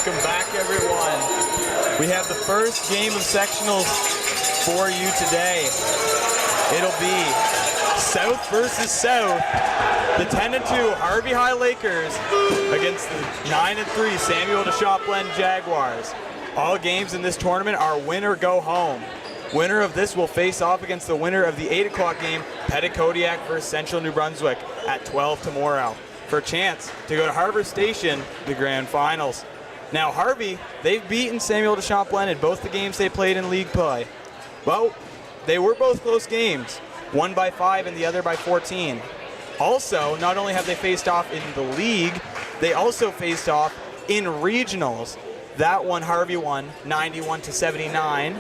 Welcome back, everyone. We have the first game of sectionals for you today. It'll be South versus South. The 10-2 Harvey High Lakers against the 9-3 Samuel de Champlain Jaguars. All games in this tournament are win or go home. Winner of this will face off against the winner of the 8 o'clock game, Pettit-Kodiak versus Central New Brunswick at 12 tomorrow, for a chance to go to Harvard Station, the grand finals. Now Harvey, they've beaten Samuel de Champlain in both the games they played in league play. Well, they were both close games, one by 5 and the other by 14. Also, not only have they faced off in the league, they also faced off in regionals. That one Harvey won 91-79,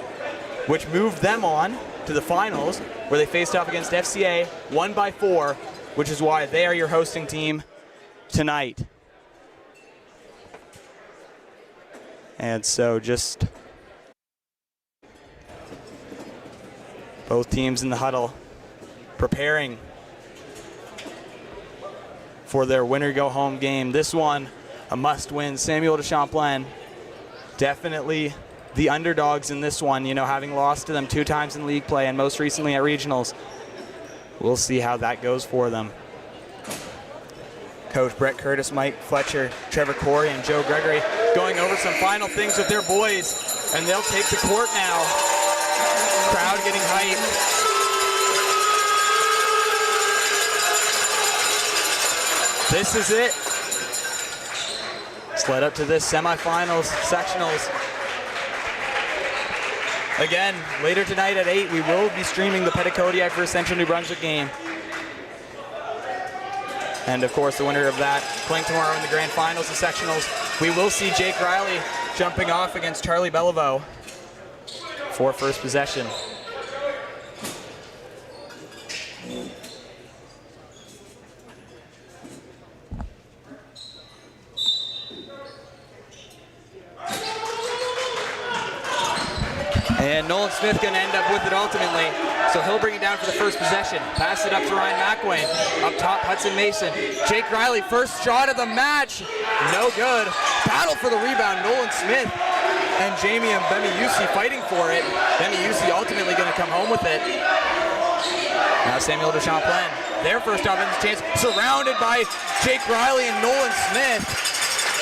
which moved them on to the finals, where they faced off against FCA, won by 4, which is why they are your hosting team tonight. And so just both teams in the huddle preparing for their winner-go-home game. This one, a must-win. Samuel de Champlain, definitely the underdogs in this one, you know, having lost to them 2 times in league play and most recently at regionals. We'll see how that goes for them. Coach Brett Curtis, Mike Fletcher, Trevor Corey, and Joe Gregory going over some final things with their boys, and they'll take the court now. Crowd getting hyped. This is it. Let's led up to this semifinals, sectionals. Again, later tonight at 8, we will be streaming the Pettit-Kodiak versus Central New Brunswick game. And of course, the winner of that playing tomorrow in the grand finals and sectionals. We will see Jake Riley jumping off against Charlie Beliveau for first possession. And Nolan Smith going to end up with it ultimately. So he'll bring it down for the first possession. Pass it up to Ryan McWayne. Up top, Hudson Mason. Jake Riley, first shot of the match. No good. Battle for the rebound. Nolan Smith and Jamie and Bemiusi fighting for it. Bemiusi ultimately going to come home with it. Now Samuel de Champlain, their first offensive chance, surrounded by Jake Riley and Nolan Smith.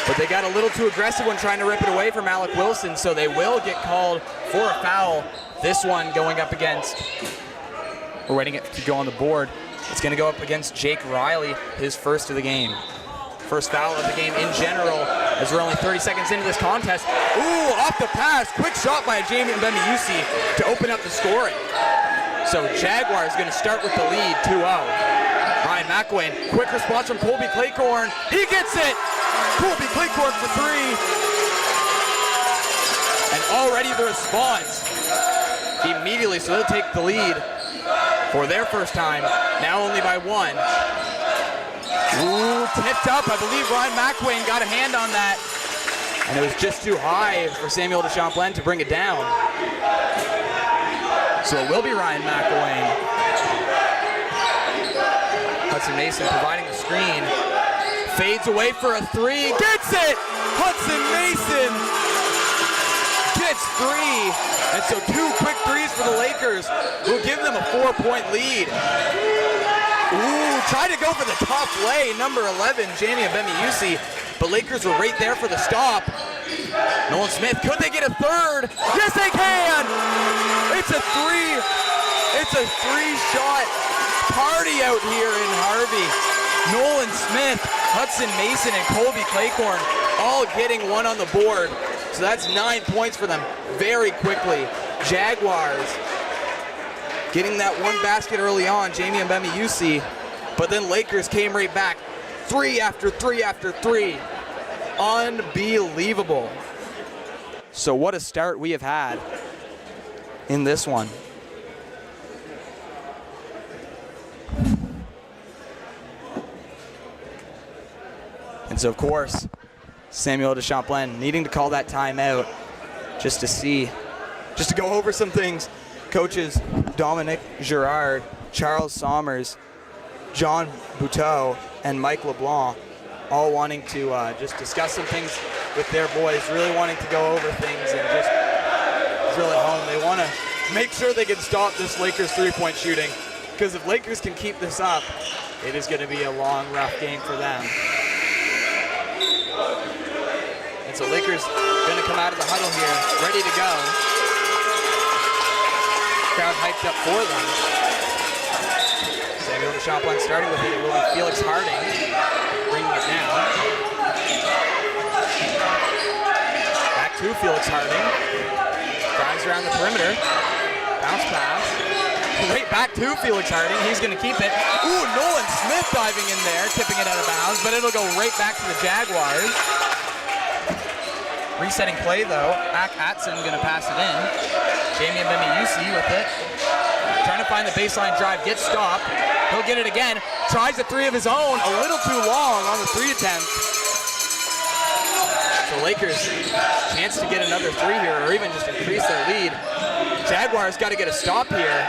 But they got a little too aggressive when trying to rip it away from Alec Wilson, so they will get called for a foul. This one going up against, we're waiting it to go on the board. It's going to go up against Jake Riley, his first of the game. First foul of the game in general, as we're only 30 seconds into this contest. Ooh, off the pass, quick shot by Jamie and Bemiusi to open up the scoring. So Jaguars going to start with the lead, 2-0. Ryan McWayne, quick response from Colby Claycorn. He gets it! Colby Claycorn for 3. And already the response immediately, so they'll take the lead for their first time, now only by 1. Ooh, tipped up. I believe Ryan McWayne got a hand on that. And it was just too high for Samuel de Champlain to bring it down. So it will be Ryan McWayne. Hudson Mason providing the screen. Fades away for a 3, gets it! Hudson Mason gets 3. And so 2 quick threes for the Lakers will give them a 4-point lead. Ooh, tried to go for the top lay, number 11, Jamie Bemiusi, but Lakers were right there for the stop. Nolan Smith, could they get a third? Yes, they can! It's a 3. It's a 3-shot party out here in Harvey. Nolan Smith, Hudson Mason, and Colby Claycorn all getting 1 on the board. So that's 9 points for them very quickly. Jaguars getting that 1 basket early on, Jamie and Bemiusi, but then Lakers came right back. 3 after 3 after 3. Unbelievable. So what a start we have had in this one. And so, of course, Samuel de Champlain needing to call that timeout just to go over some things. Coaches Dominic Girard, Charles Sommers, John Bouteau, and Mike LeBlanc all wanting to just discuss some things with their boys, really wanting to go over things and just drill it home. They want to make sure they can stop this Lakers three-point shooting, because if Lakers can keep this up, it is going to be a long, rough game for them. And so Lakers going to come out of the huddle here, ready to go. Crowd hyped up for them. Samuel to Champlain starting with it. It will be Felix Harding bringing it down. Back to Felix Harding. Drives around the perimeter. Bounce pass. Right back to Felix Harding. He's going to keep it. Ooh, Nolan Smith diving in there, tipping it out of bounds, but it'll go right back to the Jaguars. Resetting play though. Atson going to pass it in. Jamie Mbembe-Yusi with it. Trying to find the baseline drive. Gets stopped. He'll get it again. Tries a three of his own. A little too long on the three attempt. So Lakers, chance to get another three here or even just increase their lead. Jaguars got to get a stop here.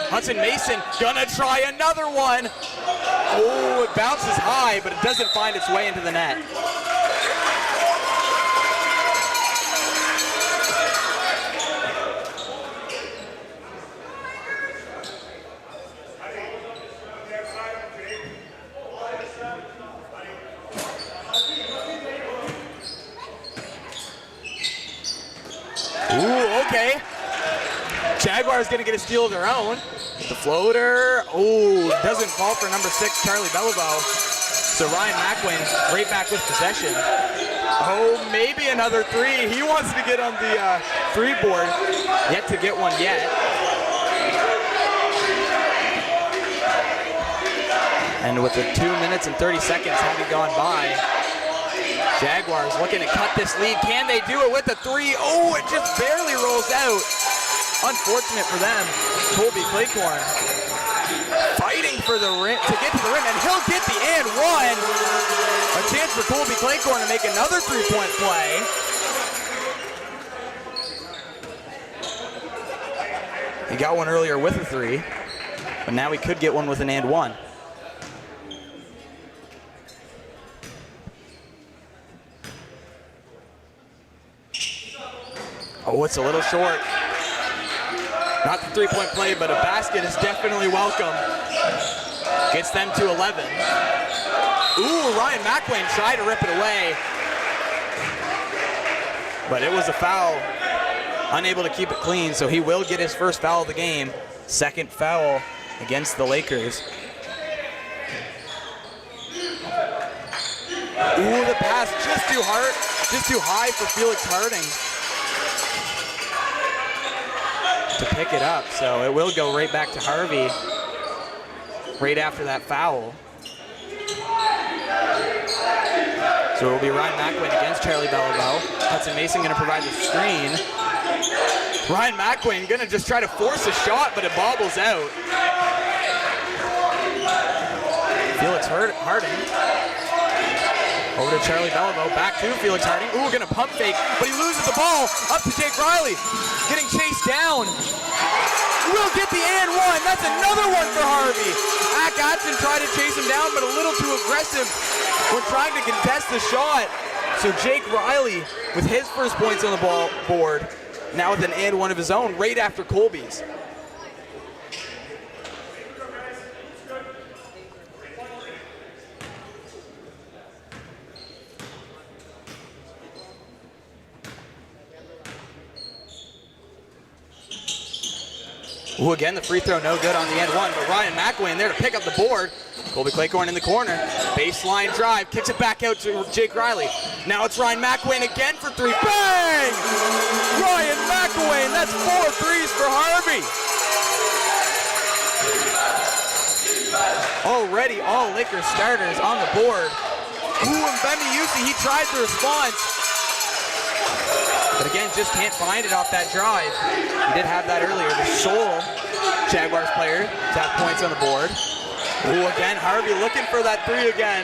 Hudson Mason gonna try another one. Oh, it bounces high, but it doesn't find its way into the net. Ooh, okay. Jaguars gonna get a steal of their own. The floater, oh, doesn't fall for number 6, Charlie Beliveau. So Ryan McWin right back with possession. Oh, maybe another three. He wants to get on the three board. Yet to get one yet. And with the 2 minutes and 30 seconds having gone by, Jaguars looking to cut this lead. Can they do it with the three? Oh, it just barely rolls out. Unfortunate for them. Colby Claycorn fighting for the rim to get to the rim, and he'll get the and one. A chance for Colby Claycorn to make another three-point play. He got one earlier with a three, but now he could get one with an and one. Oh, it's a little short. Not the three-point play, but a basket is definitely welcome. Gets them to 11. Ooh, Ryan McWin tried to rip it away. But it was a foul. Unable to keep it clean, so he will get his first foul of the game. Second foul against the Lakers. Ooh, the pass just too high for Felix Harding to pick it up, so it will go right back to Harvey right after that foul. So it will be Ryan McWin against Charlie Beliveau. Hudson Mason going to provide the screen. Ryan McWin going to just try to force a shot, but it bobbles out. Felix Harding. Over to Charlie Beliveau, back to Felix Harding. Ooh, gonna pump fake, but he loses the ball. Up to Jake Riley, getting chased down. Will get the and one. That's another one for Harvey. Atson tried to chase him down, but a little too aggressive. We're trying to contest the shot. So Jake Riley with his first points on the ball board, now with an and one of his own, right after Colby's. Ooh, again, the free throw no good on the end one, but Ryan McWin there to pick up the board. Colby Claycorn in the corner. Baseline drive, kicks it back out to Jake Riley. Now it's Ryan McWin again for three. Bang! Ryan McWin, that's 4 threes for Harvey. Already all Lakers starters on the board. Ooh, and Mbembe-Yusi, he tried the response. But again, just can't find it off that drive. He did have that earlier. The sole Jaguars player to have points on the board. Ooh, again, Harvey looking for that three again.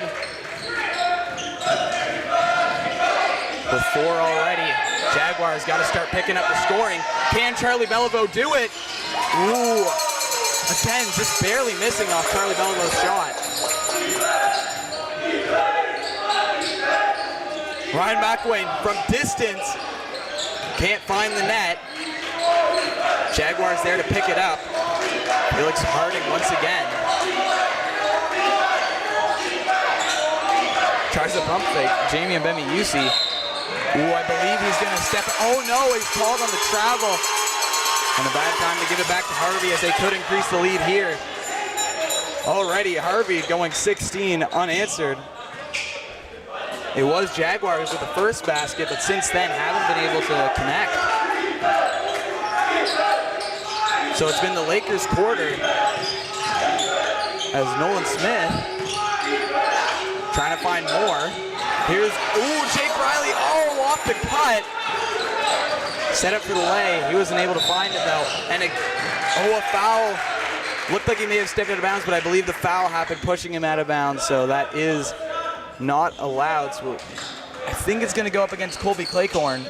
With 4 already, Jaguars got to start picking up the scoring. Can Charlie Beliveau do it? Ooh, again, just barely missing off Charlie Beliveu's shot. Ryan McElwain from distance can't find the net. Jaguars there to pick it up. Felix Harding once again. Tries to pump fake. Jamie Mbemi-Yusi. Ooh, I believe he's going to step. Oh no, he's called on the travel. And a bad time to give it back to Harvey as they could increase the lead here. Already Harvey going 16 unanswered. It was Jaguars with the first basket, but since then haven't been able to connect. So it's been the Lakers quarter as Nolan Smith trying to find more. Here's, Jake Riley, off the cut. Set up for the lay. He wasn't able to find it though. And a foul. Looked like he may have stepped out of bounds, but I believe the foul happened pushing him out of bounds, so that is not allowed. So I think it's going to go up against Colby Claycorn.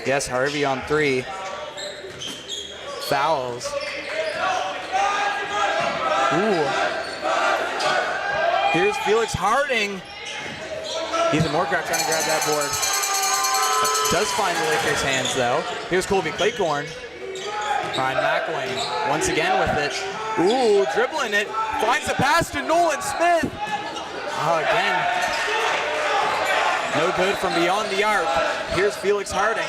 Yes, Harvey on 3. Fouls. Here's Felix Harding. Ethan Moorcraft trying to grab that board. Does find the Lakers' hands though. Here's Colby Claycorn. Ryan McElwain once again with it. Dribbling it. Finds the pass to Nolan Smith. Again. No good from beyond the arc. Here's Felix Harding.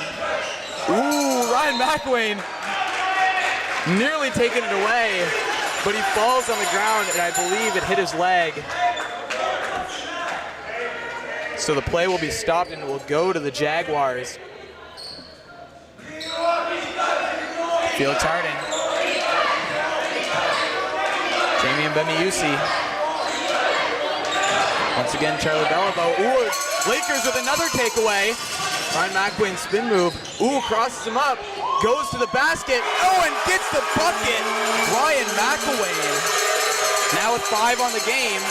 Ryan McElwain nearly taking it away, but he falls on the ground and I believe it hit his leg. So the play will be stopped and it will go to the Jaguars. Felix Harding. Jamie Mbemi-Yusi. Once again, Charlie Beliveau. Lakers with another takeaway. Ryan McElwain spin move. Crosses him up. Goes to the basket. And gets the bucket. Ryan McElwain. Now with 5 on the game.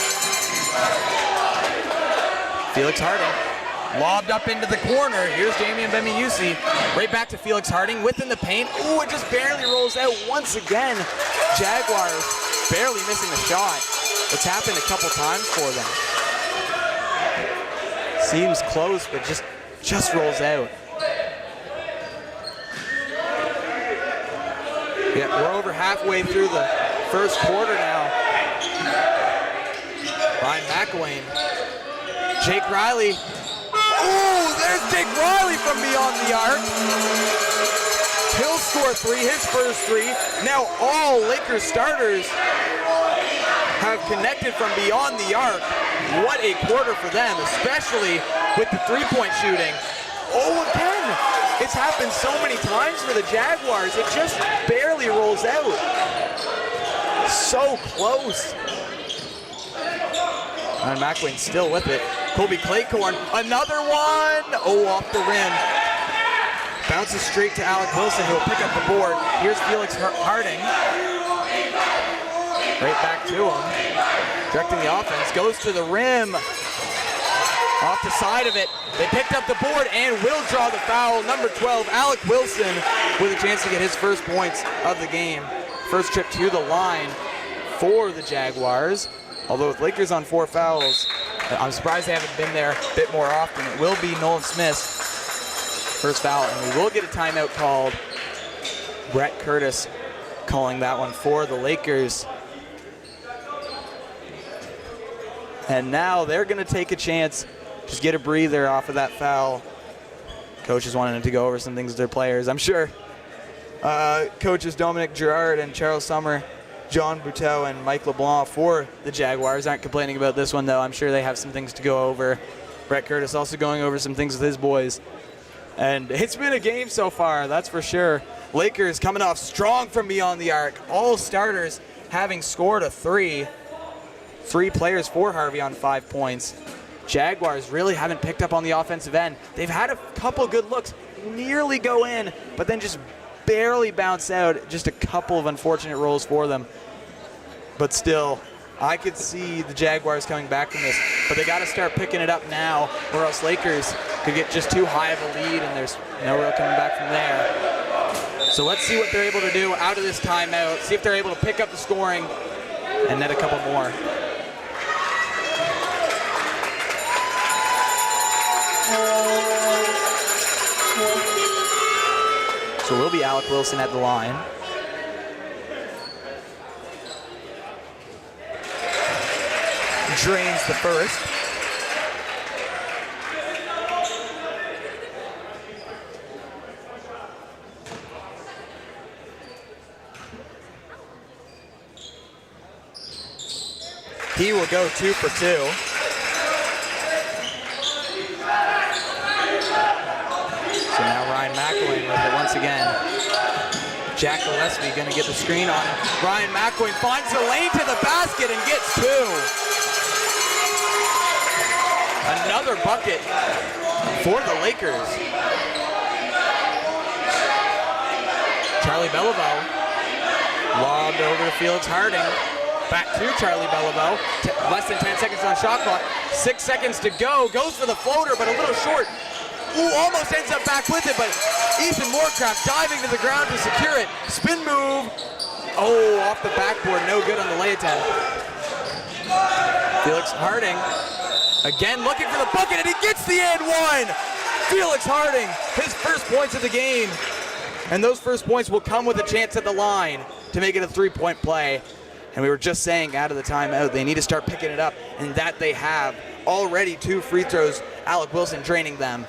Felix Harding. Lobbed up into the corner. Here's Jamie Mbemi-Yusi. Right back to Felix Harding within the paint. It just barely rolls out once again. Jaguars barely missing the shot. It's happened a couple times for them. Seems close, but just rolls out. Yeah, we're over halfway through the first quarter now. Ryan McElwain. Jake Riley. There's Jake Riley from beyond the arc. He'll score 3, his first 3. Now all Lakers starters have connected from beyond the arc. What a quarter for them, especially with the 3-point shooting. Again, it's happened so many times for the Jaguars. It just barely rolls out. So close. And McElwain still with it. Colby Claycorn, another one. Off the rim. Bounces straight to Alec Wilson, who will pick up the board. Here's Felix Harding. Right back to him. Directing the offense, goes to the rim. Off the side of it. They picked up the board and will draw the foul. Number 12, Alec Wilson, with a chance to get his first points of the game. First trip to the line for the Jaguars. Although with Lakers on 4 fouls, I'm surprised they haven't been there a bit more often. It will be Nolan Smith's first foul, and we will get a timeout called. Brett Curtis calling that one for the Lakers. And now they're going to take a chance, just get a breather off of that foul. Coaches wanted to go over some things with their players. I'm sure coaches Dominic Girard and Charles Summer, John Bouteau and Mike LeBlanc for the Jaguars aren't complaining about this one, though. I'm sure they have some things to go over. Brett Curtis also going over some things with his boys. And it's been a game so far, that's for sure. Lakers coming off strong from beyond the arc. All starters having scored a 3. 3 players for Harvey on 5 points. Jaguars really haven't picked up on the offensive end. They've had a couple good looks, nearly go in, but then just barely bounce out. Just a couple of unfortunate rolls for them. But still, I could see the Jaguars coming back from this, but they got to start picking it up now, or else Lakers could get just too high of a lead, and there's no real coming back from there. So let's see what they're able to do out of this timeout, see if they're able to pick up the scoring and net a couple more. So it will be Alec Wilson at the line. Drains the first. He will go 2 for 2. So now Ryan McElwain with it once again. Jack Gillespie going to get the screen on him. Ryan McElwain finds the lane to the basket and gets 2. Another bucket for the Lakers. Charlie Beliveau lobbed over to Felix Harding. Back to Charlie Beliveau. Less than 10 seconds on shot clock. 6 seconds to go. Goes for the floater, but a little short. Ooh, almost ends up back with it, but Ethan Moorcraft diving to the ground to secure it. Spin move. Oh, off the backboard. No good on the lay attempt. Felix Harding again looking for the bucket, and he gets the and one. Felix Harding, his first points of the game. And those first points will come with a chance at the line to make it a 3-point play. And we were just saying out of the timeout, they need to start picking it up, and that they have. Already 2 free throws, Alec Wilson draining them.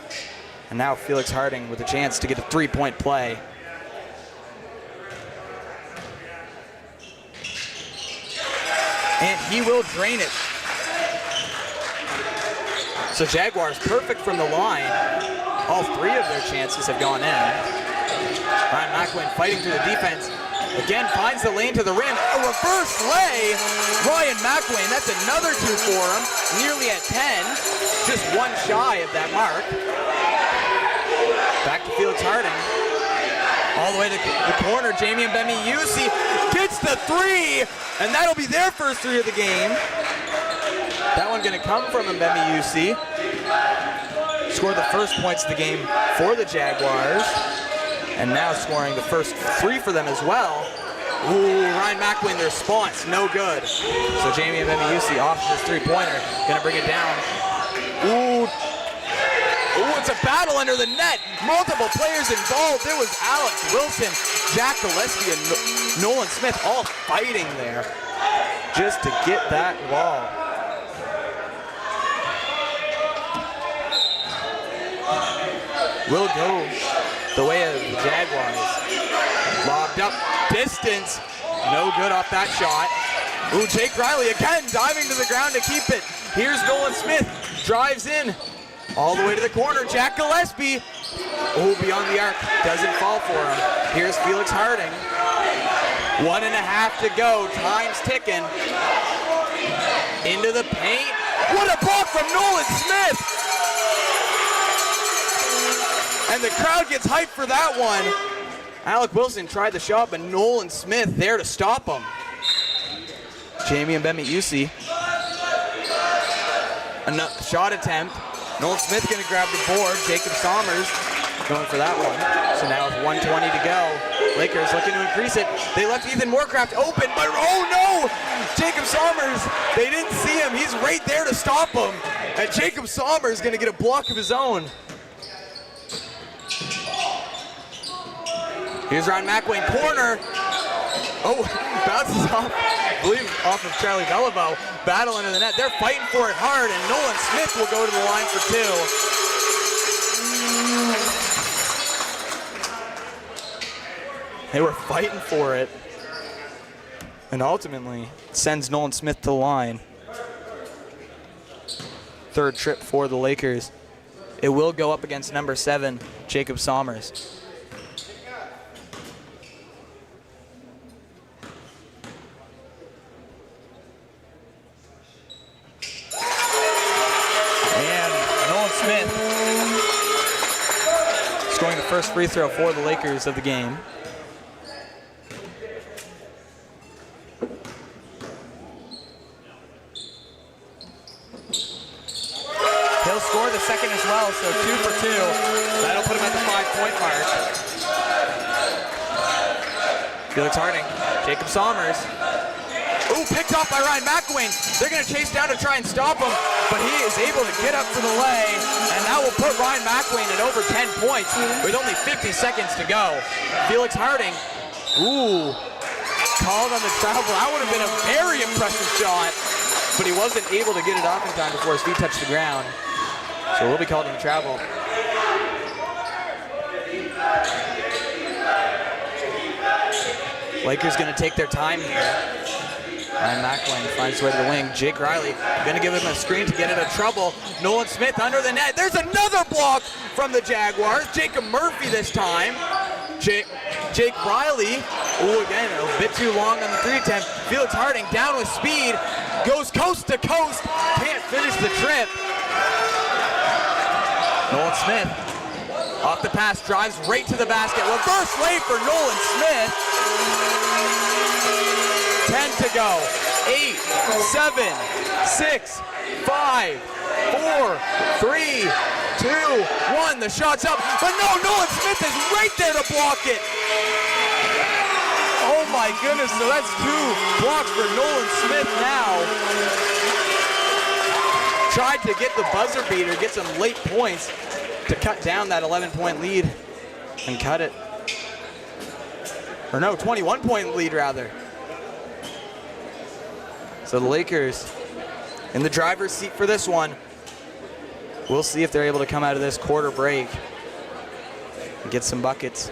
And now Felix Harding with a chance to get a 3-point play. And he will drain it. So Jaguars perfect from the line. All 3 of their chances have gone in. Ryan McElwain fighting through the defense. Again, finds the lane to the rim. A reverse lay. Ryan McElwain, that's another 2 for him. Nearly at 10. Just 1 shy of that mark. Back to Felix Harding. All the way to the corner. Jamie Mbemi-Yusi gets the 3. And that'll be their first 3 of the game. That one going to come from Mbemi-Yusi. Scored the first points of the game for the Jaguars. And now scoring the first 3 for them as well. Ooh, Ryan McElwain, the response, no good. So Jamie Mbemi-Yusi off his 3-pointer, gonna bring it down. Ooh, it's a battle under the net. Multiple players involved. There was Alec Wilson, Jack Gillespie, and Nolan Smith all fighting there just to get that ball. Will go the way of the Jaguars. Lobbed up, distance, no good off that shot. Ooh, Jake Riley again diving to the ground to keep it. Here's Nolan Smith, drives in, all the way to the corner. Jack Gillespie, oh, beyond the arc, doesn't fall for him. Here's Felix Harding. 1.5 to go, time's ticking. Into the paint. What a block from Nolan Smith! And the crowd gets hyped for that one. Alec Wilson tried the shot, but Nolan Smith there to stop him. Jamie Mbemi-Yusi. Another shot attempt. Nolan Smith gonna grab the board. Jacob Sommers going for that one. So now with 1:20 to go, Lakers looking to increase it. They left Ethan Moorcraft open, but oh no! Jacob Sommers, they didn't see him. He's right there to stop him. And Jacob Sommers gonna get a block of his own. Here's Ryan McElwain, corner. Oh, bounces off, I believe, off of Charlie Beliveau. Battle under the net. They're fighting for it hard, and Nolan Smith will go to the line for 2. They were fighting for it. And ultimately sends Nolan Smith to the line. 3rd trip for the Lakers. It will go up against number 7, Jacob Sommers. Scoring the first free throw for the Lakers of the game. He'll score the second as well, so 2 for 2. That'll put him at the 5-point mark. Felix Harding, Jacob Sommers. Ooh, picked off by Ryan McElwain. They're gonna chase down to try and stop him. but he is able to get up for the lay, and that will put Ryan McElwain at over 10 points with only 50 seconds to go. Felix Harding, called on the travel. That would have been a very impressive shot, but he wasn't able to get it off in time before his feet touched the ground. So we'll be called on the travel. Lakers going to take their time here. Ryan McElwain finds his way to the wing. Jake Riley going to give him a screen to get out of trouble. Nolan Smith under the net. There's another block from the Jaguars. Jacob Murphy this time. Jake Riley, again, a bit too long on the 3 attempt. Felix Harding down with speed, goes coast to coast, can't finish the trip. Nolan Smith, off the pass, drives right to the basket. Reverse lay for Nolan Smith. 10 to go. 8, 7, 6, 5, 4, 3, 2, 1. The shot's up, but no, Nolan Smith is right there to block it. Oh my goodness, so that's 2 blocks for Nolan Smith now. Tried to get the buzzer beater, get some late points to cut down that 11-point lead and cut it. Or no, 21-point lead rather. So the Lakers in the driver's seat for this one. We'll see if they're able to come out of this quarter break and get some buckets.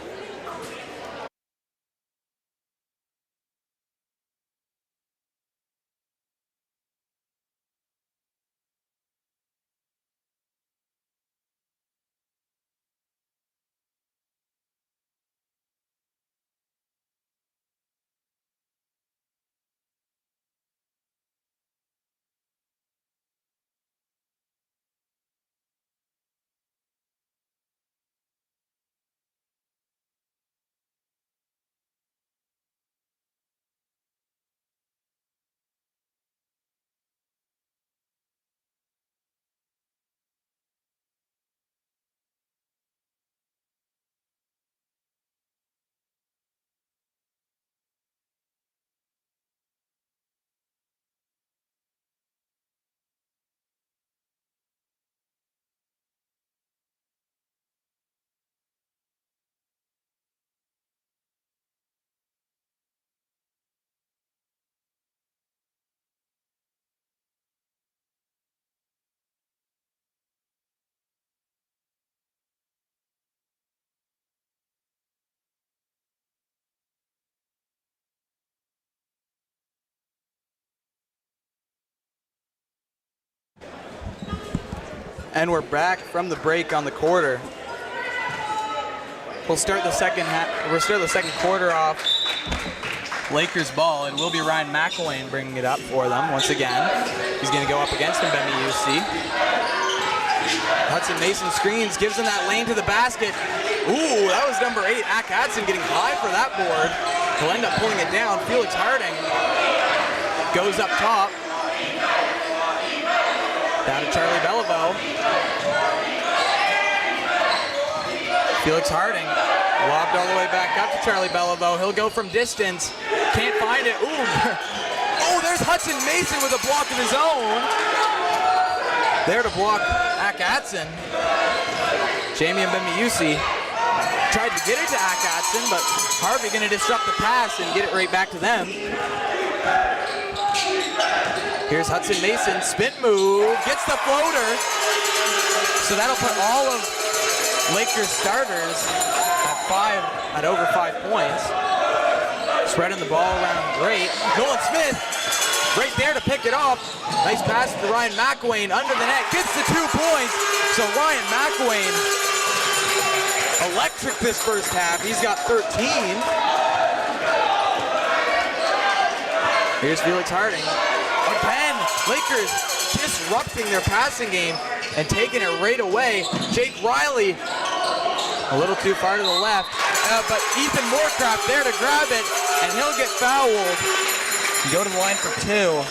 And we're back from the break on the quarter. We'll start the second quarter off Lakers ball, and will be Ryan McElwain bringing it up for them once again. He's going to go up against Mbembe UC. Hudson Mason screens, gives him that lane to the basket. Ooh, that was number 8, Ak Adson, getting high for that board. He'll end up pulling it down. Felix Harding goes up top. Down to Charlie Beliveau. Felix Harding lobbed all the way back up to Charlie Beliveau. He'll go from distance. Can't find it. Ooh. Oh, there's Hudson Mason with a block of his own. There to block Ak Adson. Jamie Mbembe tried to get it to Ak Adson, but Harvey going to disrupt the pass and get it right back to them. Here's Hudson Mason, spin move, gets the floater. So that'll put all of Lakers starters at over 5 points. Spreading the ball around great. Nolan Smith right there to pick it off. Nice pass to Ryan McElwain under the net, gets the 2 points. So Ryan McElwain, electric this first half. He's got 13. Here's Felix Harding. Again, Lakers disrupting their passing game and taking it right away. Jake Riley, a little too far to the left, but Ethan Moorcraft there to grab it, and he'll get fouled. Go to the line for 2.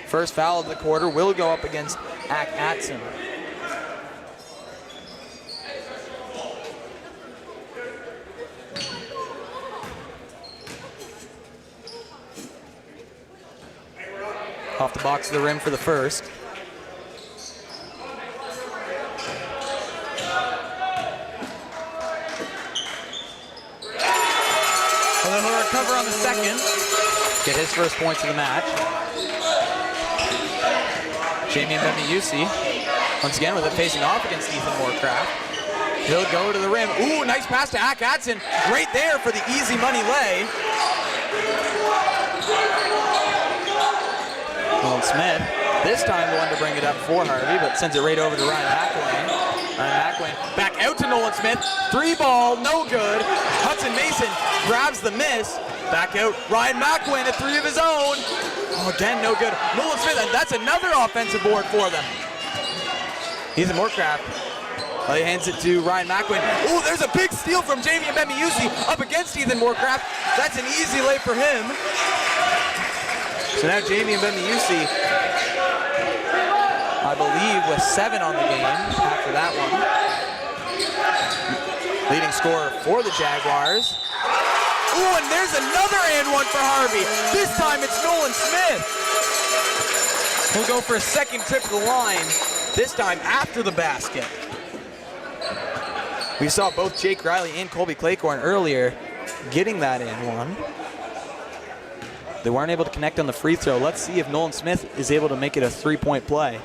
First foul of the quarter will go up against Ak Adson. Off the box of the rim for the first. Well, then he'll recover on the second. Get his first points of the match. Jamie Mbemiyusi, once again with it facing off against Ethan Moorcraft. He'll go to the rim. Ooh, nice pass to Ak Adson. Right there for the easy money lay. Nolan Smith, this time the one to bring it up for Harvey, but sends it right over to Ryan McElwain. Ryan McElwain back out to Nolan Smith. 3-ball, no good. Hudson Mason grabs the miss. Back out, Ryan McElwain at 3 of his own. Oh, again, no good. Nolan Smith, and that's another offensive board for them. Ethan Moorcraft. Well, he hands it to Ryan McElwain. Oh, there's a big steal from Jamie Mbemiyusi up against Ethan Moorcraft. That's an easy lay for him. So now Jamie Mbemiyusi, I believe, with 7 on the game after that one. Leading scorer for the Jaguars. Ooh, and there's another and one for Harvey. This time it's Nolan Smith. He'll go for a second trip to the line, this time after the basket. We saw both Jake Riley and Colby Claycorn earlier getting that and one. They weren't able to connect on the free throw. Let's see if Nolan Smith is able to make it a 3-point play.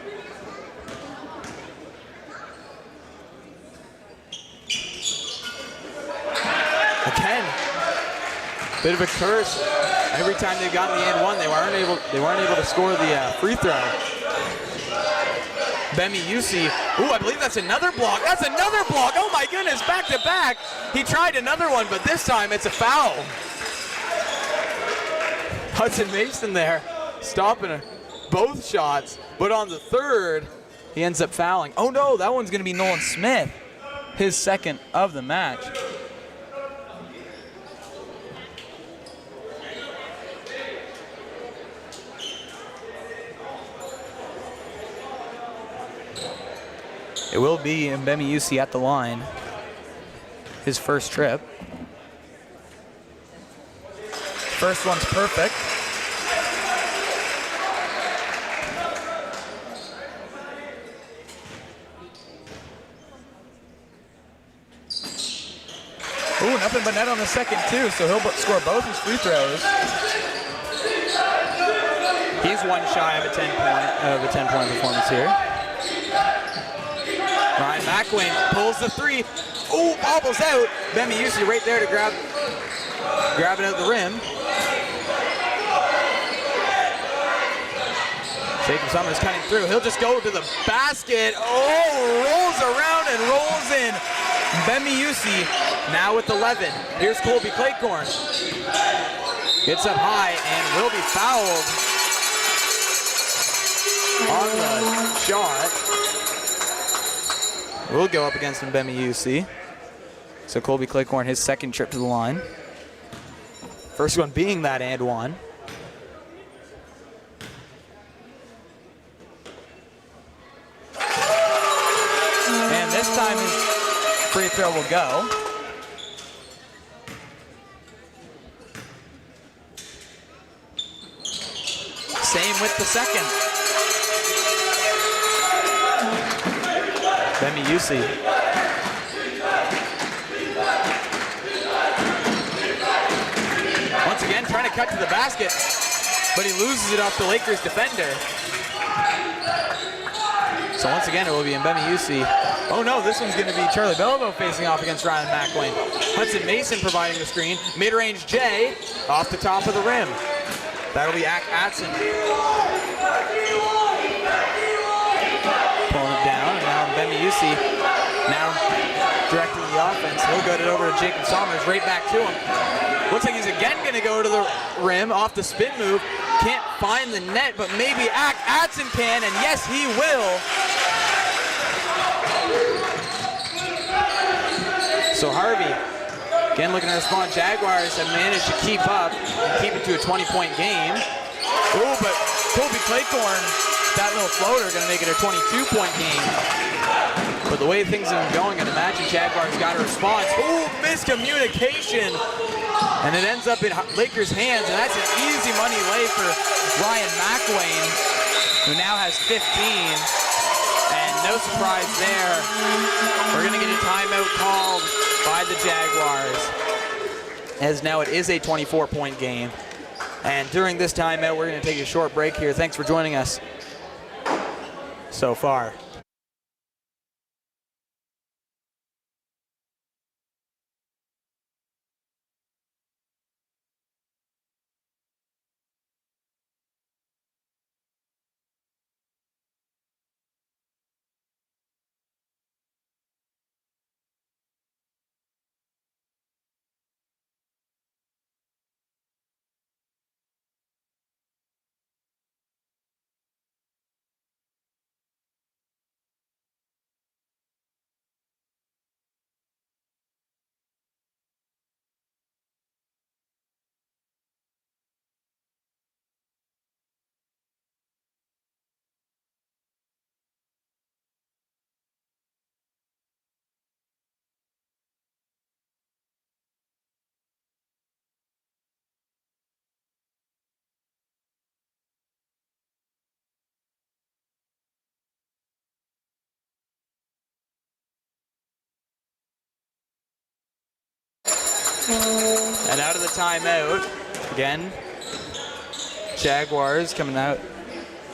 Again, bit of a curse. Every time they've gotten the and one, they weren't able to score the free throw. Mbemiyusi, ooh, I believe that's another block. That's another block. Oh my goodness, back to back. He tried another one, but this time it's a foul. Hudson Mason there, stopping both shots, but on the third, he ends up fouling. Oh no, that one's gonna be Nolan Smith, his second of the match. It will be Mbemiyusi at the line, his first trip. First one's perfect. Ooh, nothing but net on the second too, so he'll score both his free throws. He's one shy of a 10-point performance here. Ryan McElwain pulls the 3. Ooh, bobbles out. Mbemiyusi right there to grab it at the rim. Jacob Summers cutting through. He'll just go to the basket. Oh, rolls around and rolls in. Mbemiyusi now with 11. Here's Colby Claycorn. Gets up high and will be fouled on the shot. Will go up against Mbemiyusi. So Colby Claycorn, his second trip to the line. First one being that and one. And this time his free throw will go. Same with the second. Mbemiyusi. Once again, trying to cut to the basket, but he loses it off the Lakers defender. So once again, it will be Mbemiyusi. Oh no, this one's going to be Charlie Belleville facing off against Ryan McElwain. Hudson Mason providing the screen. Mid-range J off the top of the rim. That'll be Ak Adson. Pulling it down, and now Mbemiyusi now directing the offense. He'll get it over to Jacob Summers, right back to him. Looks like he's again going to go to the rim off the spin move. Can't find the net, but maybe Ak Adson can, and yes, he will. So Harvey, again looking to respond. Jaguars have managed to keep up and keep it to a 20-point game. Oh, but Colby Claycorn, that little floater, going to make it a 22-point game. But the way things have been going, I'd imagine Jaguars got a response. Ooh, miscommunication. And it ends up in Lakers' hands, and that's an easy money lay for Ryan McWayne, who now has 15. And no surprise there. We're gonna get a timeout called by the Jaguars, as now it is a 24-point game. And during this timeout, we're gonna take a short break here. Thanks for joining us so far. And out of the timeout, again, Jaguars coming out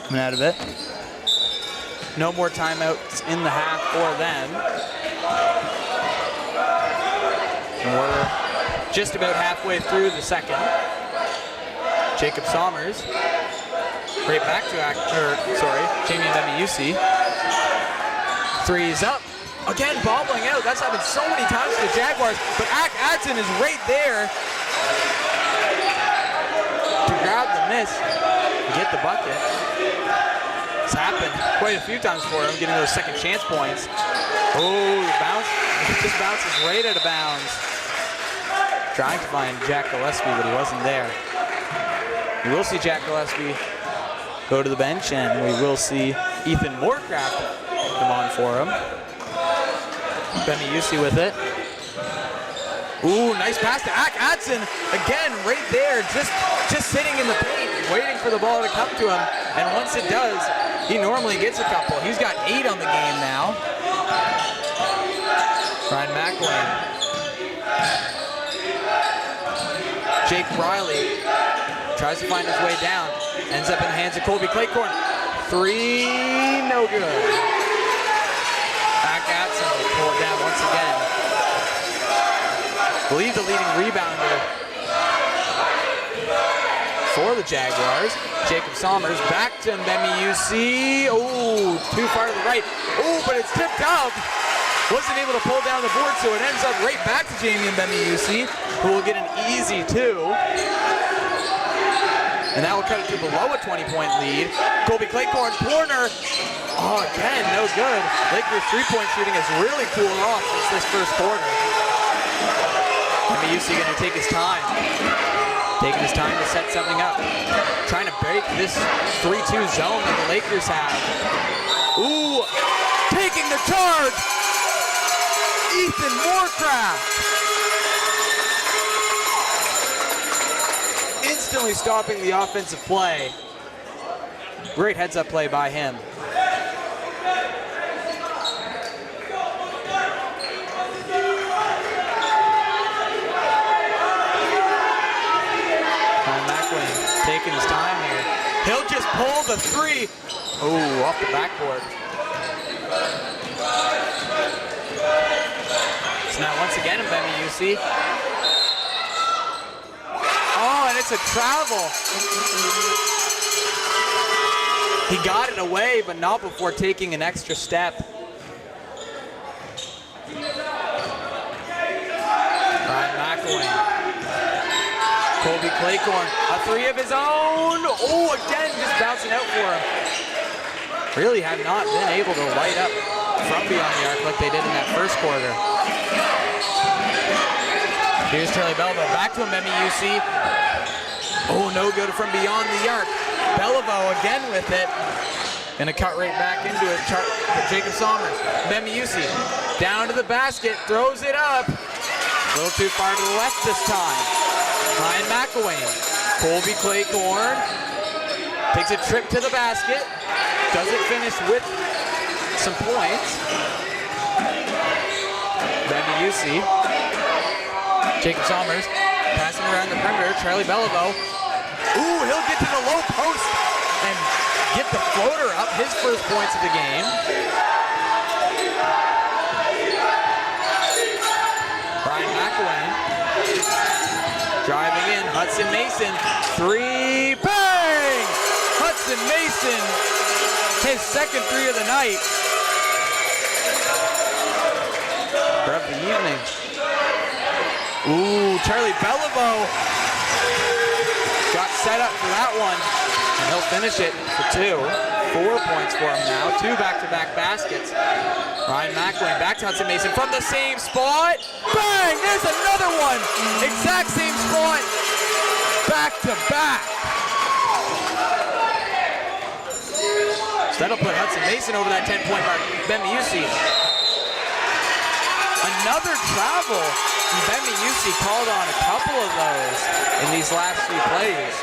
of it. No more timeouts in the half for them. And we're just about halfway through the second. Jacob Sommers, right back to Jamie Bemiusi. Three's up. Again, bobbling out. That's happened so many times to the Jaguars, but Adson is right there to grab the miss and get the bucket. It's happened quite a few times for him, getting those second chance points. Oh, it just bounces right out of bounds. Trying to find Jack Gillespie, but he wasn't there. We will see Jack Gillespie go to the bench, and we will see Ethan Moorcraft come on for him. Bemiusi with it. Ooh, nice pass to Adson. Again, right there, just sitting in the paint, waiting for the ball to come to him. And once it does, he normally gets a couple. He's got 8 on the game now. Ryan McWayne. Jake Riley tries to find his way down. Ends up in the hands of Colby Claycorn. 3, no good. Adson will pull it down once again. I believe the leading rebounder for the Jaguars. Jacob Sommers back to Bemiusi. Oh, too far to the right. Oh, but it's tipped up. Wasn't able to pull down the board, so it ends up right back to Jamie Bemiusi, who will get an easy 2. And that will cut it to below a 20-point lead. Colby Claycorn, corner. Oh, again, no good. Lakers' three-point shooting has really cooled off since this first quarter. Bemiusi going to take his time. Taking his time to set something up. Trying to break this 3-2 zone that the Lakers have. Ooh, taking the charge. Ethan Moorcraft. Instantly stopping the offensive play. Great heads-up play by him. McWayne taking his time here. He'll just pull the 3. Oh, off the backboard. So now once again in Bemiusi. Oh, and it's a travel. He got it away, but not before taking an extra step. Ryan McWayne. Colby Claycorn, a 3 of his own. Oh, again, just bouncing out for him. Really have not been able to light up from beyond the arc like they did in that first quarter. Here's Charlie Belleville, back to him, Bemiusi. Oh, no good from beyond the arc. Belleville again with it. Gonna cut right back into it. Jacob Somers. Bemiusi down to the basket, throws it up. A little too far to the left this time. Ryan McElwain. Colby Claycorn takes a trip to the basket. Doesn't finish with some points. Bemiusi. Jacob Somers passing around the perimeter. Charlie Beliveau. Ooh, he'll get to the low post and get the floater up. His first points of the game. Ryan McElwain driving in. Hudson Mason, three, bang! Hudson Mason, his second three of the night. Or of the evening. Ooh, Charlie Beliveau got set up for that one, and he'll finish it for 2. 4 points for him now, 2 back-to-back baskets. Ryan McElwain back to Hudson Mason from the same spot. Bang, there's another one. Exact same spot, back-to-back. So that'll put Hudson Mason over that 10-point mark. Bemiusi. Another travel. Bemiusi called on a couple of those in these last few plays.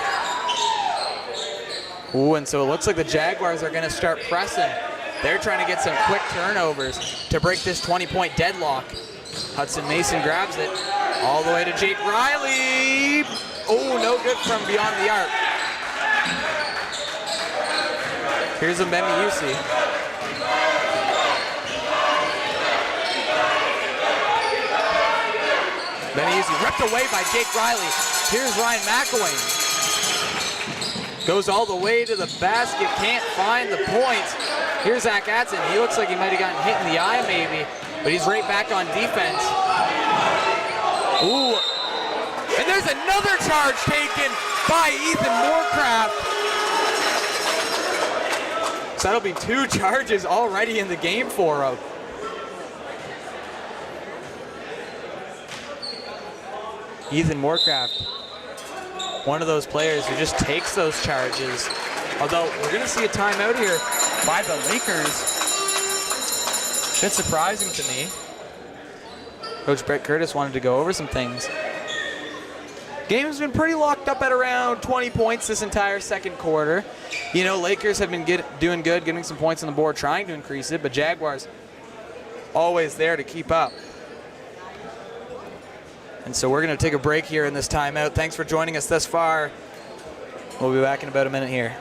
Ooh, and so it looks like the Jaguars are going to start pressing. They're trying to get some quick turnovers to break this 20-point deadlock. Hudson Mason grabs it all the way to Jake Riley. Oh, no good from beyond the arc. Here's a Bemiusi. Bemiusi ripped away by Jake Riley. Here's Ryan McElwain. Goes all the way to the basket, can't find the points. Here's Zach Atson. He looks like he might have gotten hit in the eye maybe, but he's right back on defense. Ooh, and there's another charge taken by Ethan Moorcraft. So that'll be 2 charges already in the game for him. Ethan Moorcraft, one of those players who just takes those charges. Although we're going to see a timeout here by the Lakers. Bit surprising to me. Coach Brett Curtis wanted to go over some things. Game has been pretty locked up at around 20 points this entire second quarter. You know, Lakers have been doing good, getting some points on the board, trying to increase it, but Jaguars always there to keep up. And so we're going to take a break here in this timeout. Thanks for joining us thus far. We'll be back in about a minute here.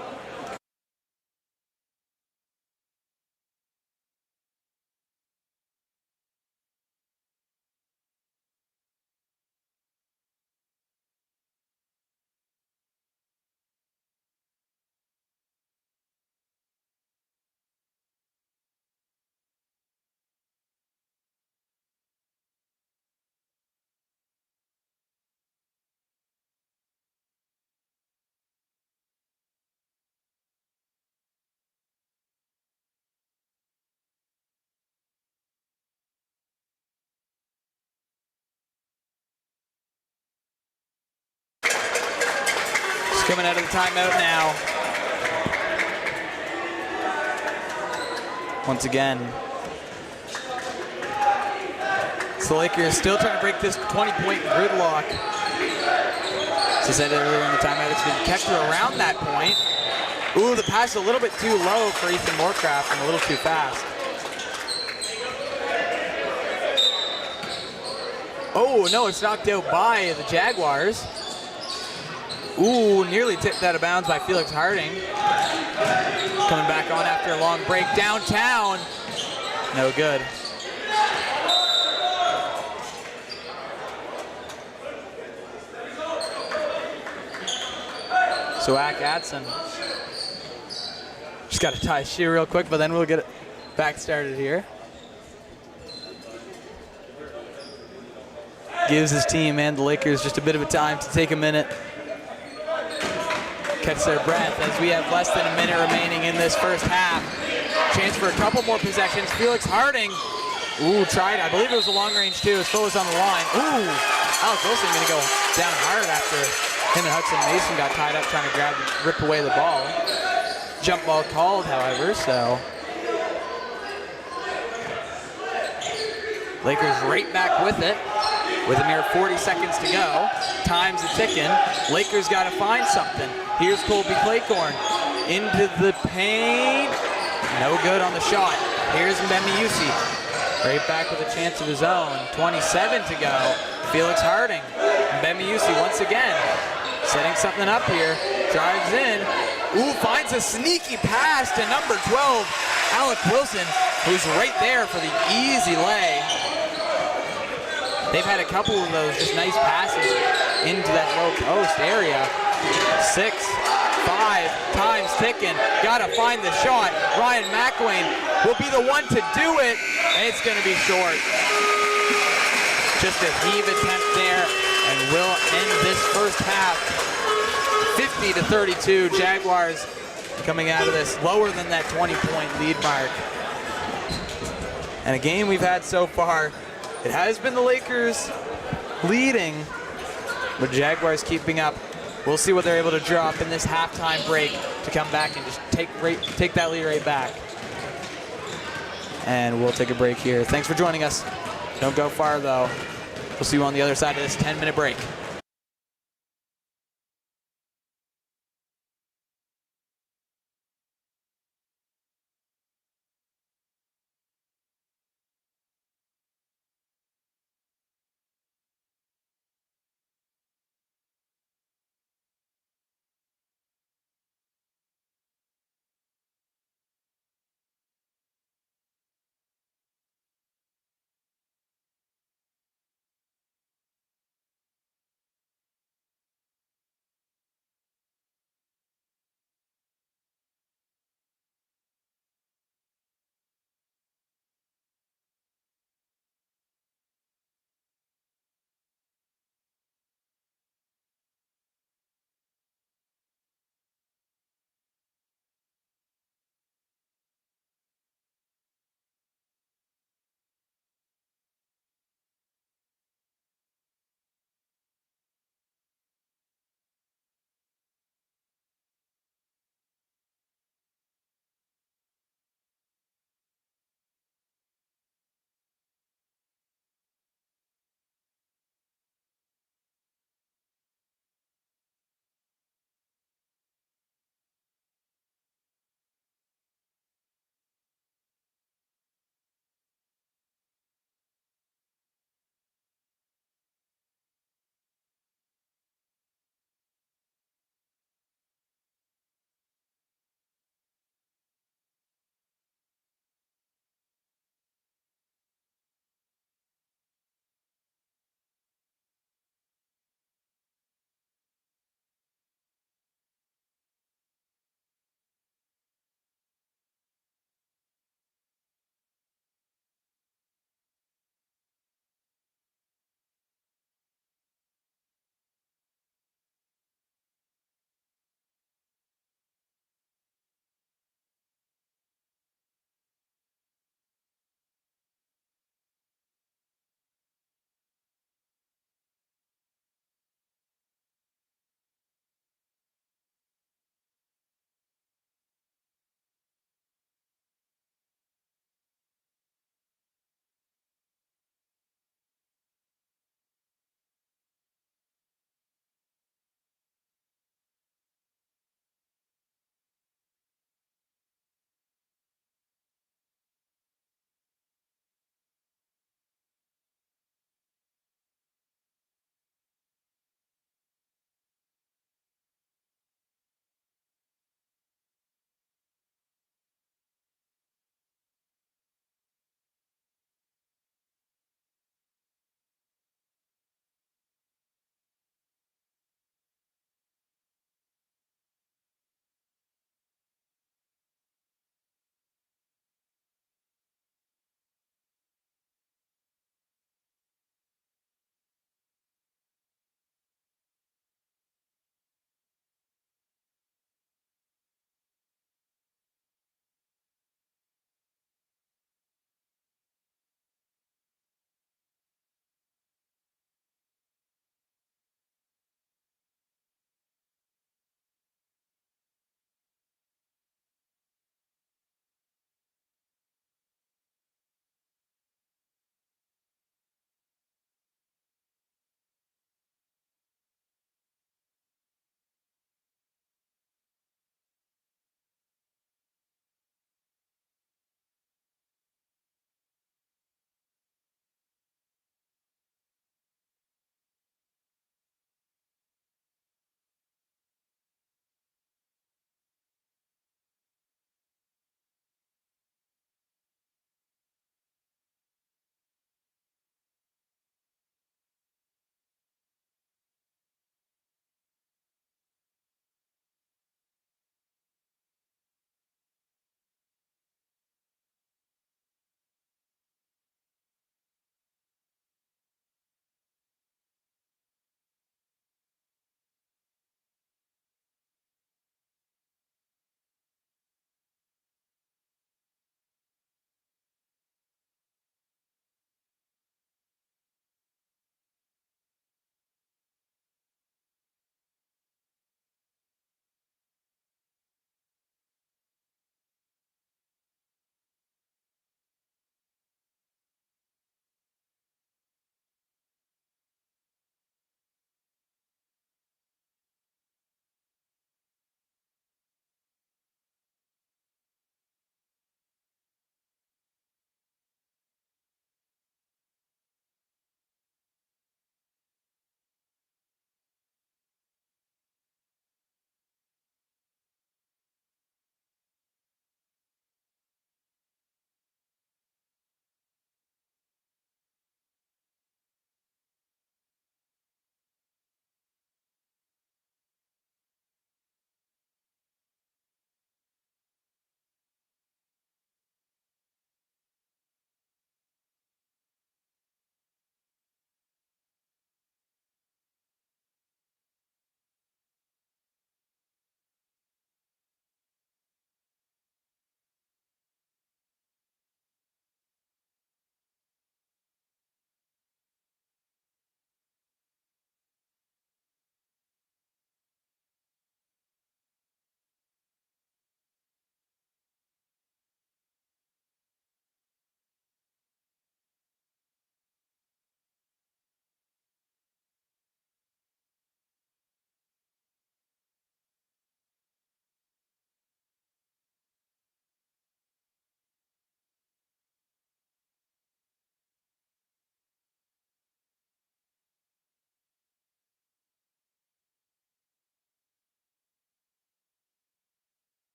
Coming out of the timeout now. Once again. So the Lakers still trying to break this 20-point gridlock. As I said earlier in the timeout, it's been kept to around that point. Ooh, the pass a little bit too low for Ethan Moorcraft and a little too fast. Oh, no, it's knocked out by the Jaguars. Ooh, nearly tipped out of bounds by Felix Harding. Coming back on after a long break downtown. No good. So Atson. Just got to tie his shoe real quick, but then we'll get it back started here. Gives his team and the Lakers just a bit of a time to take a minute. Catch their breath as we have less than a minute remaining in this first half. Chance for a couple more possessions. Felix Harding, ooh, tried. I believe it was a long range too. His foot was on the line. Ooh, Alex Wilson going to go down hard after him and Hudson Mason got tied up trying to rip away the ball. jump ball called, however, so. Lakers right back with it with a mere 40 seconds to go. Time's a-ticking. Lakers got to find something. Here's Colby Claycorn into the paint. No good on the shot. Here's Mbemiyusi. Right back with a chance of his own. 27 to go. Felix Harding. Mbemiyusi once again setting something up here. Drives in. Ooh, finds a sneaky pass to number 12, Alec Wilson, who's right there for the easy lay. They've had a couple of those just nice passes into that low post area. 6, 5, time's ticking. Gotta find the shot. Ryan McElwain will be the one to do it, and it's gonna be short. Just a heave attempt there, and will end this first half. 50-32, Jaguars coming out of this lower than that 20-point lead mark. And a game we've had so far, it has been the Lakers leading, but Jaguars keeping up. We'll see what they're able to drop in this halftime break to come back and just take that lead right back. And we'll take a break here. Thanks for joining us. Don't go far, though. We'll see you on the other side of this 10-minute break.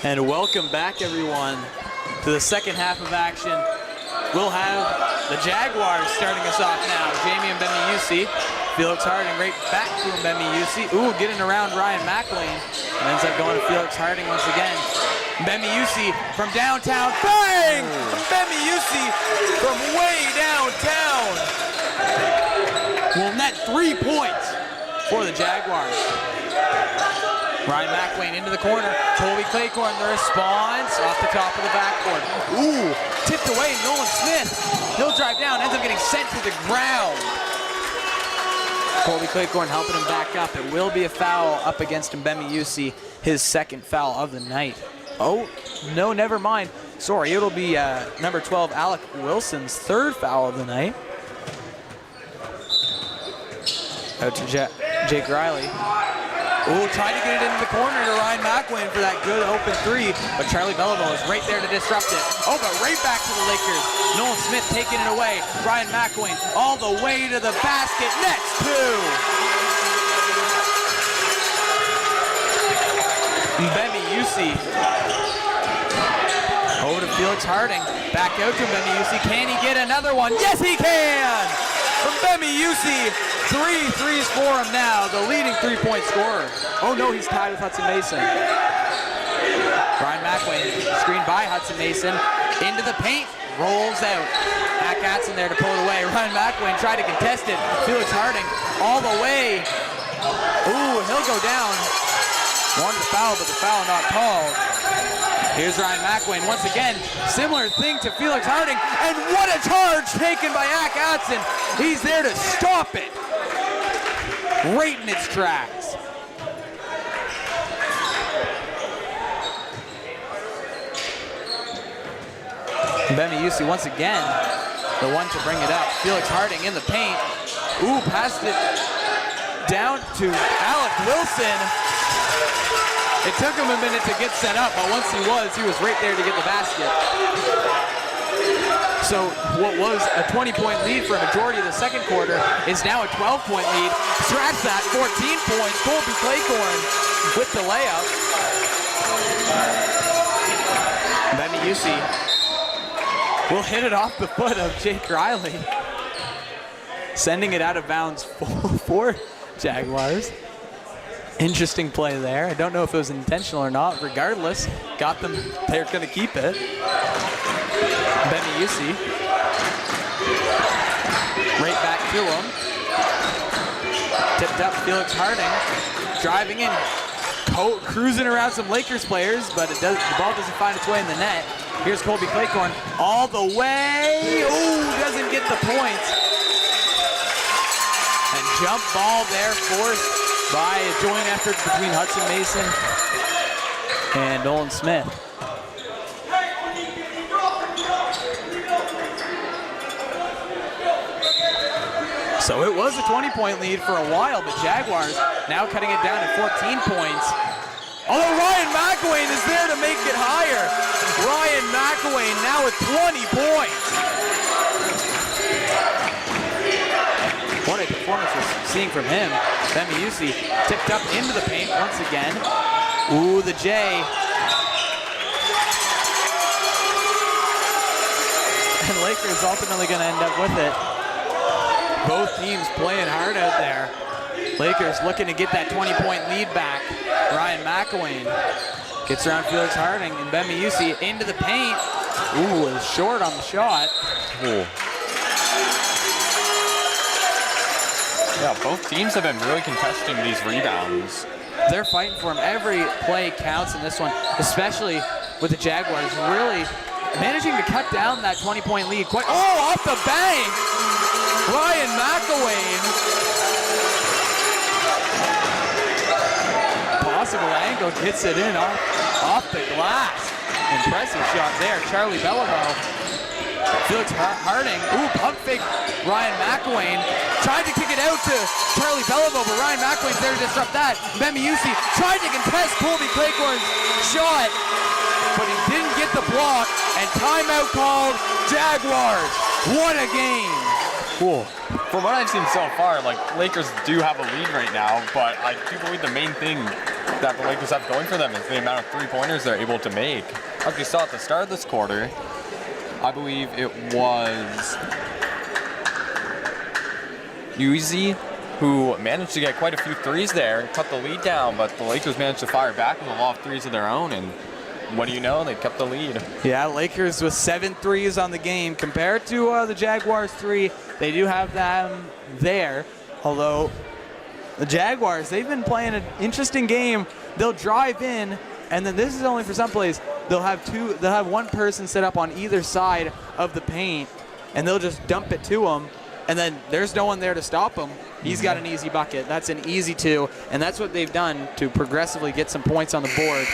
And welcome back, everyone, to the second half of action. We'll have the Jaguars starting us off now. Jamie Mbembe-Yusi, Felix Harding right back to Mbembe-Yusi. Ooh, getting around Ryan McLean. And ends up going to Felix Harding once again. Mbembe-Yusi from downtown. Bang! Mbembe-Yusi from way downtown. Will net 3 points for the Jaguars. Ryan McLean into the corner. Colby Claycorn, the response off the top of the backboard. Ooh, tipped away. Nolan Smith. He'll drive down, ends up getting sent to the ground. Colby Claycorn helping him back up. It will be a foul up against Mbembe-Yusi, his second foul of the night. Oh, no, never mind. Sorry, it'll be number 12, Alec Wilson's third foul of the night. Out to Jake Riley. Ooh, tried to get it into the corner to Ryan McLean for that good open three, but Charlie Belleville is right there to disrupt it. Oh, but right back to the Lakers. Nolan Smith taking it away. Ryan McLean all the way to the basket. Next two. Mbembe-Yusi. Over to Felix Harding. Back out to Mbembe-Yusi. Can he get another one? Yes, he can! From Mbembe-Yusi. 3 threes for him now, the leading three-point scorer. Oh no, he's tied with Hudson Mason. Ryan McLean, screened by Hudson Mason, into the paint, rolls out. Matt Gatson there to pull it away. Ryan McLean tried to contest it. Felix Harding all the way. Ooh, he'll go down. Wanted the foul, but the foul not called. Here's Ryan McLean once again. Similar thing to Felix Harding, and what a charge taken by Matt Gatson. He's there to stop it. Right in its tracks. Mbembe-Yusi once again, the one to bring it up. Felix Harding in the paint. Ooh, passed it down to Alec Wilson. It took him a minute to get set up, but once he was right there to get the basket. So what was a 20-point lead for a majority of the second quarter is now a 12-point lead. Scratch that, 14 points. Colby Claycorn with the layup. Mbembe-Yusi will hit it off the foot of Jake Riley, sending it out of bounds for Jaguars. Interesting play there. I don't know if it was intentional or not. Regardless, got them. They're going to keep it. Mbembe-Yusi. Right back to him. Tipped up Felix Harding. Driving in. Cruising around some Lakers players, but the ball doesn't find its way in the net. Here's Colby Claycorn all the way. Ooh, doesn't get the point. And jump ball there forced by a joint effort between Hudson Mason and Nolan Smith. So it was a 20-point lead for a while, but Jaguars now cutting it down to 14 points. Although Ryan McLean is there to make it higher. Ryan McLean now with 20 points. What a performance we're seeing from him. Mbembe-Yusi tipped up into the paint once again. Ooh, the J. And Lakers ultimately going to end up with it. Both teams playing hard out there. Lakers looking to get that 20-point lead back. Ryan McLean gets around Felix Harding and Mbembe-Yusi into the paint. Ooh, is short on the shot. Ooh. Yeah, both teams have been really contesting these rebounds. They're fighting for them. Every play counts in this one, especially with the Jaguars really managing to cut down that 20-point lead. Oh, off the bank! Ryan McLean. Possible angle, gets it in off the glass. Impressive shot there. Charlie Belleville. Felix Harding. Ooh, pump fake. Ryan McLean tried to kick it out to Charlie Belleville, but Ryan McLean's there to disrupt that. Mbembe-Yusi tried to contest Colby Claycorn's shot, but he didn't get the block, and timeout called. Jaguars. What a game. Cool. From what I've seen so far, like, Lakers do have a lead right now, but I do believe the main thing that the Lakers have going for them is the amount of three-pointers they're able to make. As we saw at the start of this quarter, I believe it was Uzi who managed to get quite a few threes there and cut the lead down, but the Lakers managed to fire back with a lot of threes of their own, and what do you know, they kept the lead. Yeah, Lakers with 7 threes on the game. Compared to the Jaguars 3, they do have them there, although the Jaguars, they've been playing an interesting game. They'll drive in, and then this is only for some plays. They'll have one person set up on either side of the paint, and they'll just dump it to him, and then there's no one there to stop him. He's got an easy bucket. That's an easy 2, and that's what they've done to progressively get some points on the board.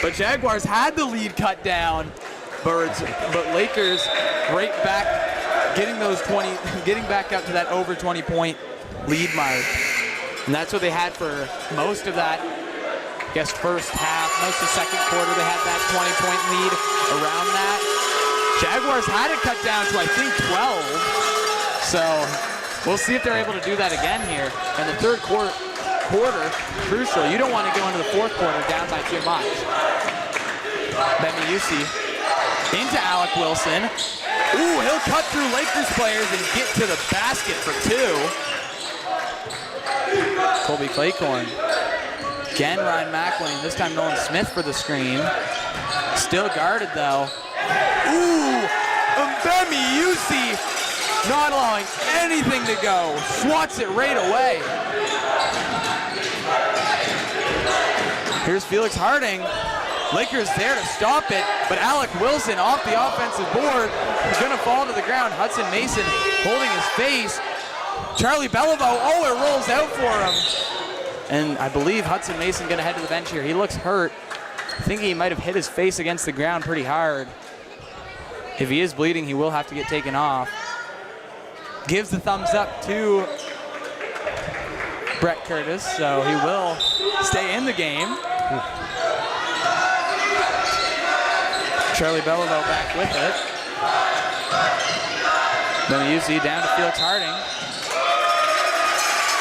But Jaguars had the lead cut down, but Lakers right back, getting back up to that over 20-point lead mark. And that's what they had for most of that, I guess, first half, most of the second quarter. They had that 20-point lead around that. Jaguars had it cut down to, I think, 12. So we'll see if they're able to do that again here. And the third quarter, crucial. You don't want to go into the fourth quarter down by too much. Bemiusi into Alec Wilson. Ooh, he'll cut through Lakers players and get to the basket for 2. Colby Claycorn. Again, Ryan McElwain. This time Nolan Smith for the screen. Still guarded though. Ooh, Bemiusi not allowing anything to go. Swats it right away. Here's Felix Harding. Lakers there to stop it, but Alec Wilson off the offensive board is gonna fall to the ground. Hudson Mason holding his face. Charlie Beliveau, oh, it rolls out for him. And I believe Hudson Mason gonna head to the bench here. He looks hurt. I think he might have hit his face against the ground pretty hard. If he is bleeding, he will have to get taken off. Gives the thumbs up to Brett Curtis, so he will stay in the game. Charlie Beliveau back with it. Bemiusi down to Felix Harding.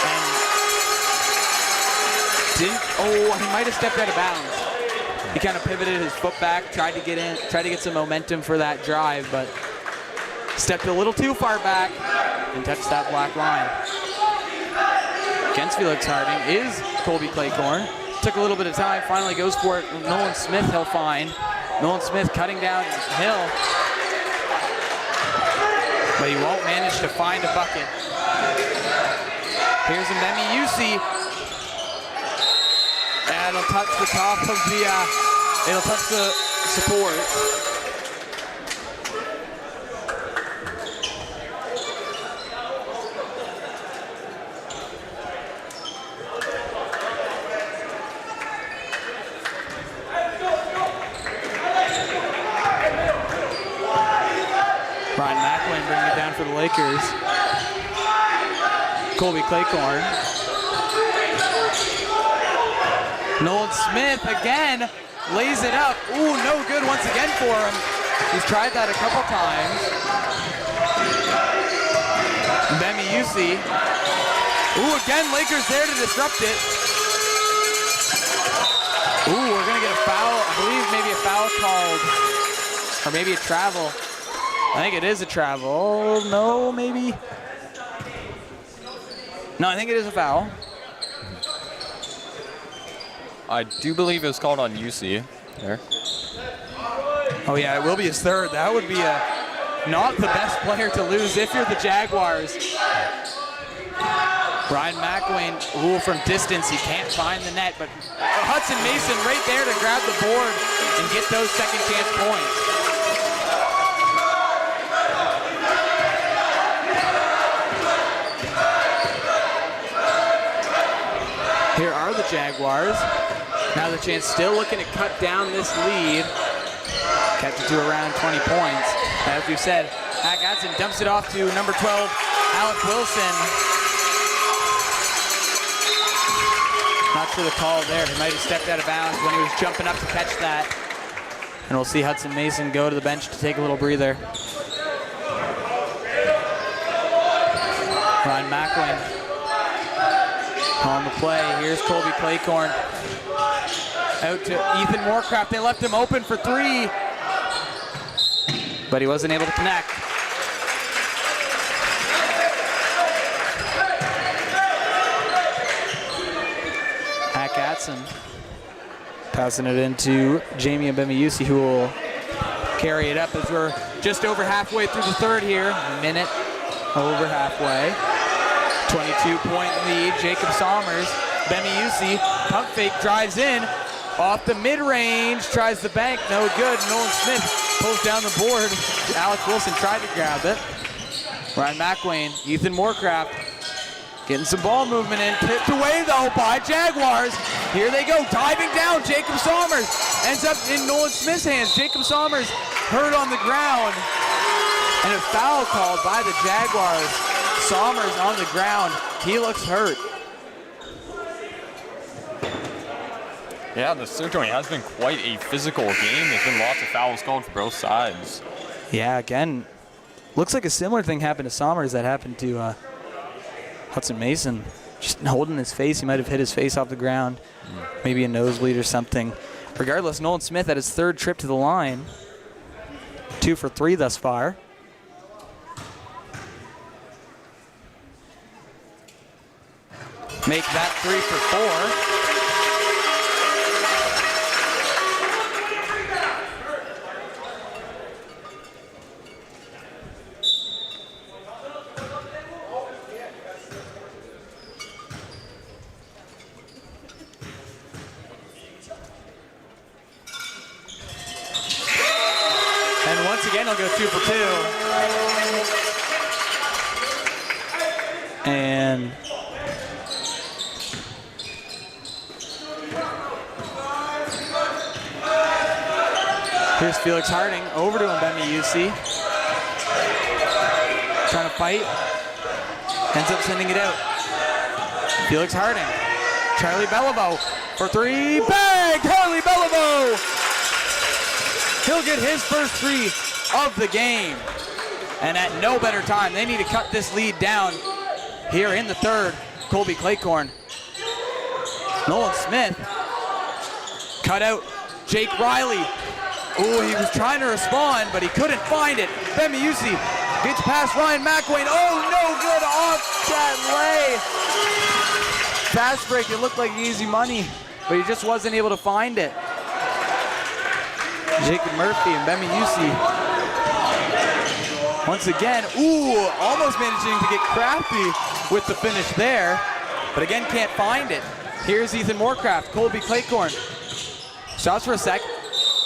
And he might have stepped out of bounds. He kind of pivoted his foot back, tried to get some momentum for that drive, but stepped a little too far back and touched that black line. Against Felix Harding is Colby Claycorn. Took a little bit of time, finally goes for it. Nolan Smith he'll find. Nolan Smith cutting down Hill, but he won't manage to find a bucket. Here's Bemiusi. And it'll touch the top of the, it'll touch the support. Ryan McElwain bringing it down for the Lakers. Colby Claycorn. Nolan Smith again lays it up. Ooh, no good once again for him. He's tried that a couple times. Bemiusi. Ooh, again, Lakers there to disrupt it. Ooh, we're gonna get a foul. I believe maybe a foul called, or maybe a travel. I think it is a travel. No, maybe. No, I think it is a foul. I do believe it was called on UC there. Oh yeah, it will be his third. That would be not the best player to lose if you're the Jaguars. Ryan McElwain, ooh, from distance, he can't find the net, but Hudson Mason right there to grab the board and get those second chance points. Here are the Jaguars. Now the chance still looking to cut down this lead. Kept it to around 20 points. As we've said, Hack Adson dumps it off to number 12, Alec Wilson. Not sure the call there. He might have stepped out of bounds when he was jumping up to catch that. And we'll see Hudson Mason go to the bench to take a little breather. Ryan McElwain on the play. Here's Colby Claycorn. Out to Ethan Moorcraft. They left him open for three, but he wasn't able to connect. Atson passing it into Jamie Mbemiusi, who will carry it up as we're just over halfway through the third here. A minute over halfway. 22-point lead. Jacob Sommers. Mbemiusi, pump fake, drives in. Off the mid-range, tries the bank, no good. Nolan Smith pulls down the board. Alex Wilson tried to grab it. Ryan McWayne, Ethan Moorcraft, getting some ball movement in. Tipped away though by Jaguars. Here they go, diving down. Jacob Sommers ends up in Nolan Smith's hands. Jacob Sommers hurt on the ground. And a foul called by the Jaguars. Sommers on the ground. He looks hurt. Yeah, the Surgery has been quite a physical game. There's been lots of fouls called for both sides. Yeah, again, looks like a similar thing happened to Sommers that happened to Hudson Mason. Just holding his face. He might have hit his face off the ground. Maybe a nosebleed or something. Regardless, Nolan Smith at his third trip to the line. 2 for 3 thus far. Make that 3 for 4. And once again, he'll go 2 for 2. And here's Felix Harding over to Mbemiusi. Trying to fight. Ends up sending it out. Felix Harding. Charlie Beliveau for 3. Bang! Charlie Beliveau! He'll get his first 3 of the game. And at no better time, they need to cut this lead down here in the third. Colby Claycorn. Nolan Smith. Cut out Jake Riley. Oh, he was trying to respond, but he couldn't find it. Mbemiusi gets past Ryan McWayne. Oh, no good off that lay. Fast break, it looked like easy money, but he just wasn't able to find it. Jacob Murphy and Mbemiusi. Once again, almost managing to get crafty with the finish there, but again, can't find it. Here's Ethan Moorcraft, Colby Claycorn. Shots for a sec,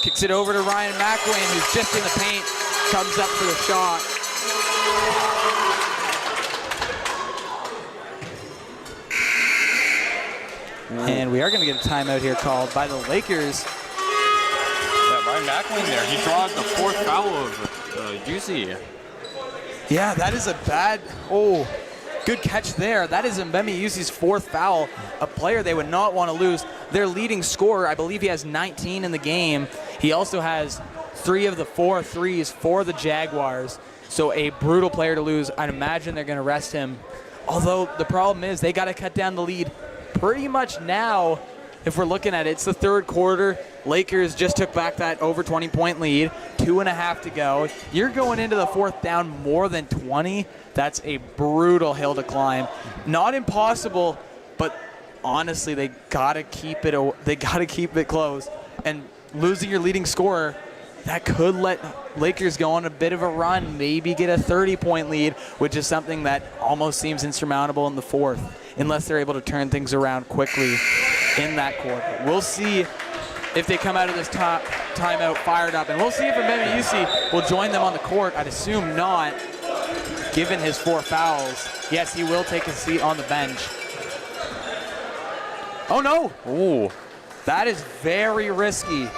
kicks it over to Ryan McWayne, who's just in the paint, comes up for the shot. And we are going to get a timeout here called by the Lakers. Ryan McWayne there, he draws the 4th foul of UC. Yeah, that is a bad, good catch there. That is Mbemiusi's 4th foul, a player they would not want to lose. Their leading scorer, I believe he has 19 in the game. He also has 3 of the 4 threes for the Jaguars. So a brutal player to lose. I'd imagine they're going to rest him. Although the problem is they got to cut down the lead pretty much now. If we're looking at it, it's the third quarter. Lakers just took back that over 20-point lead. 2.5 to go. You're going into the fourth down more than 20. That's a brutal hill to climb. Not impossible, but honestly, they gotta keep it close. And losing your leading scorer, that could let Lakers go on a bit of a run, maybe get a 30-point lead, which is something that almost seems insurmountable in the fourth, unless they're able to turn things around quickly in that quarter. We'll see if they come out of this timeout fired up, and we'll see if Mbemiusi will join them on the court. I'd assume not, given his 4 fouls. Yes, he will take a seat on the bench. Oh no! Ooh. That is very risky.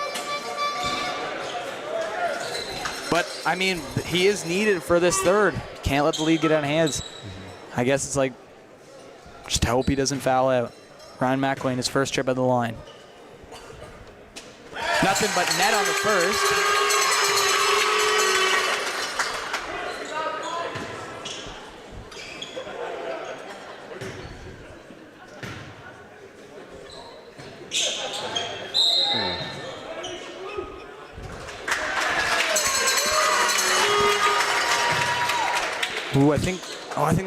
But, I mean, he is needed for this third. Can't let the lead get out of hands. I guess it's like, just hope he doesn't foul out. Ryan McWayne, his first trip at the line. Nothing but net on the first. Ooh, I think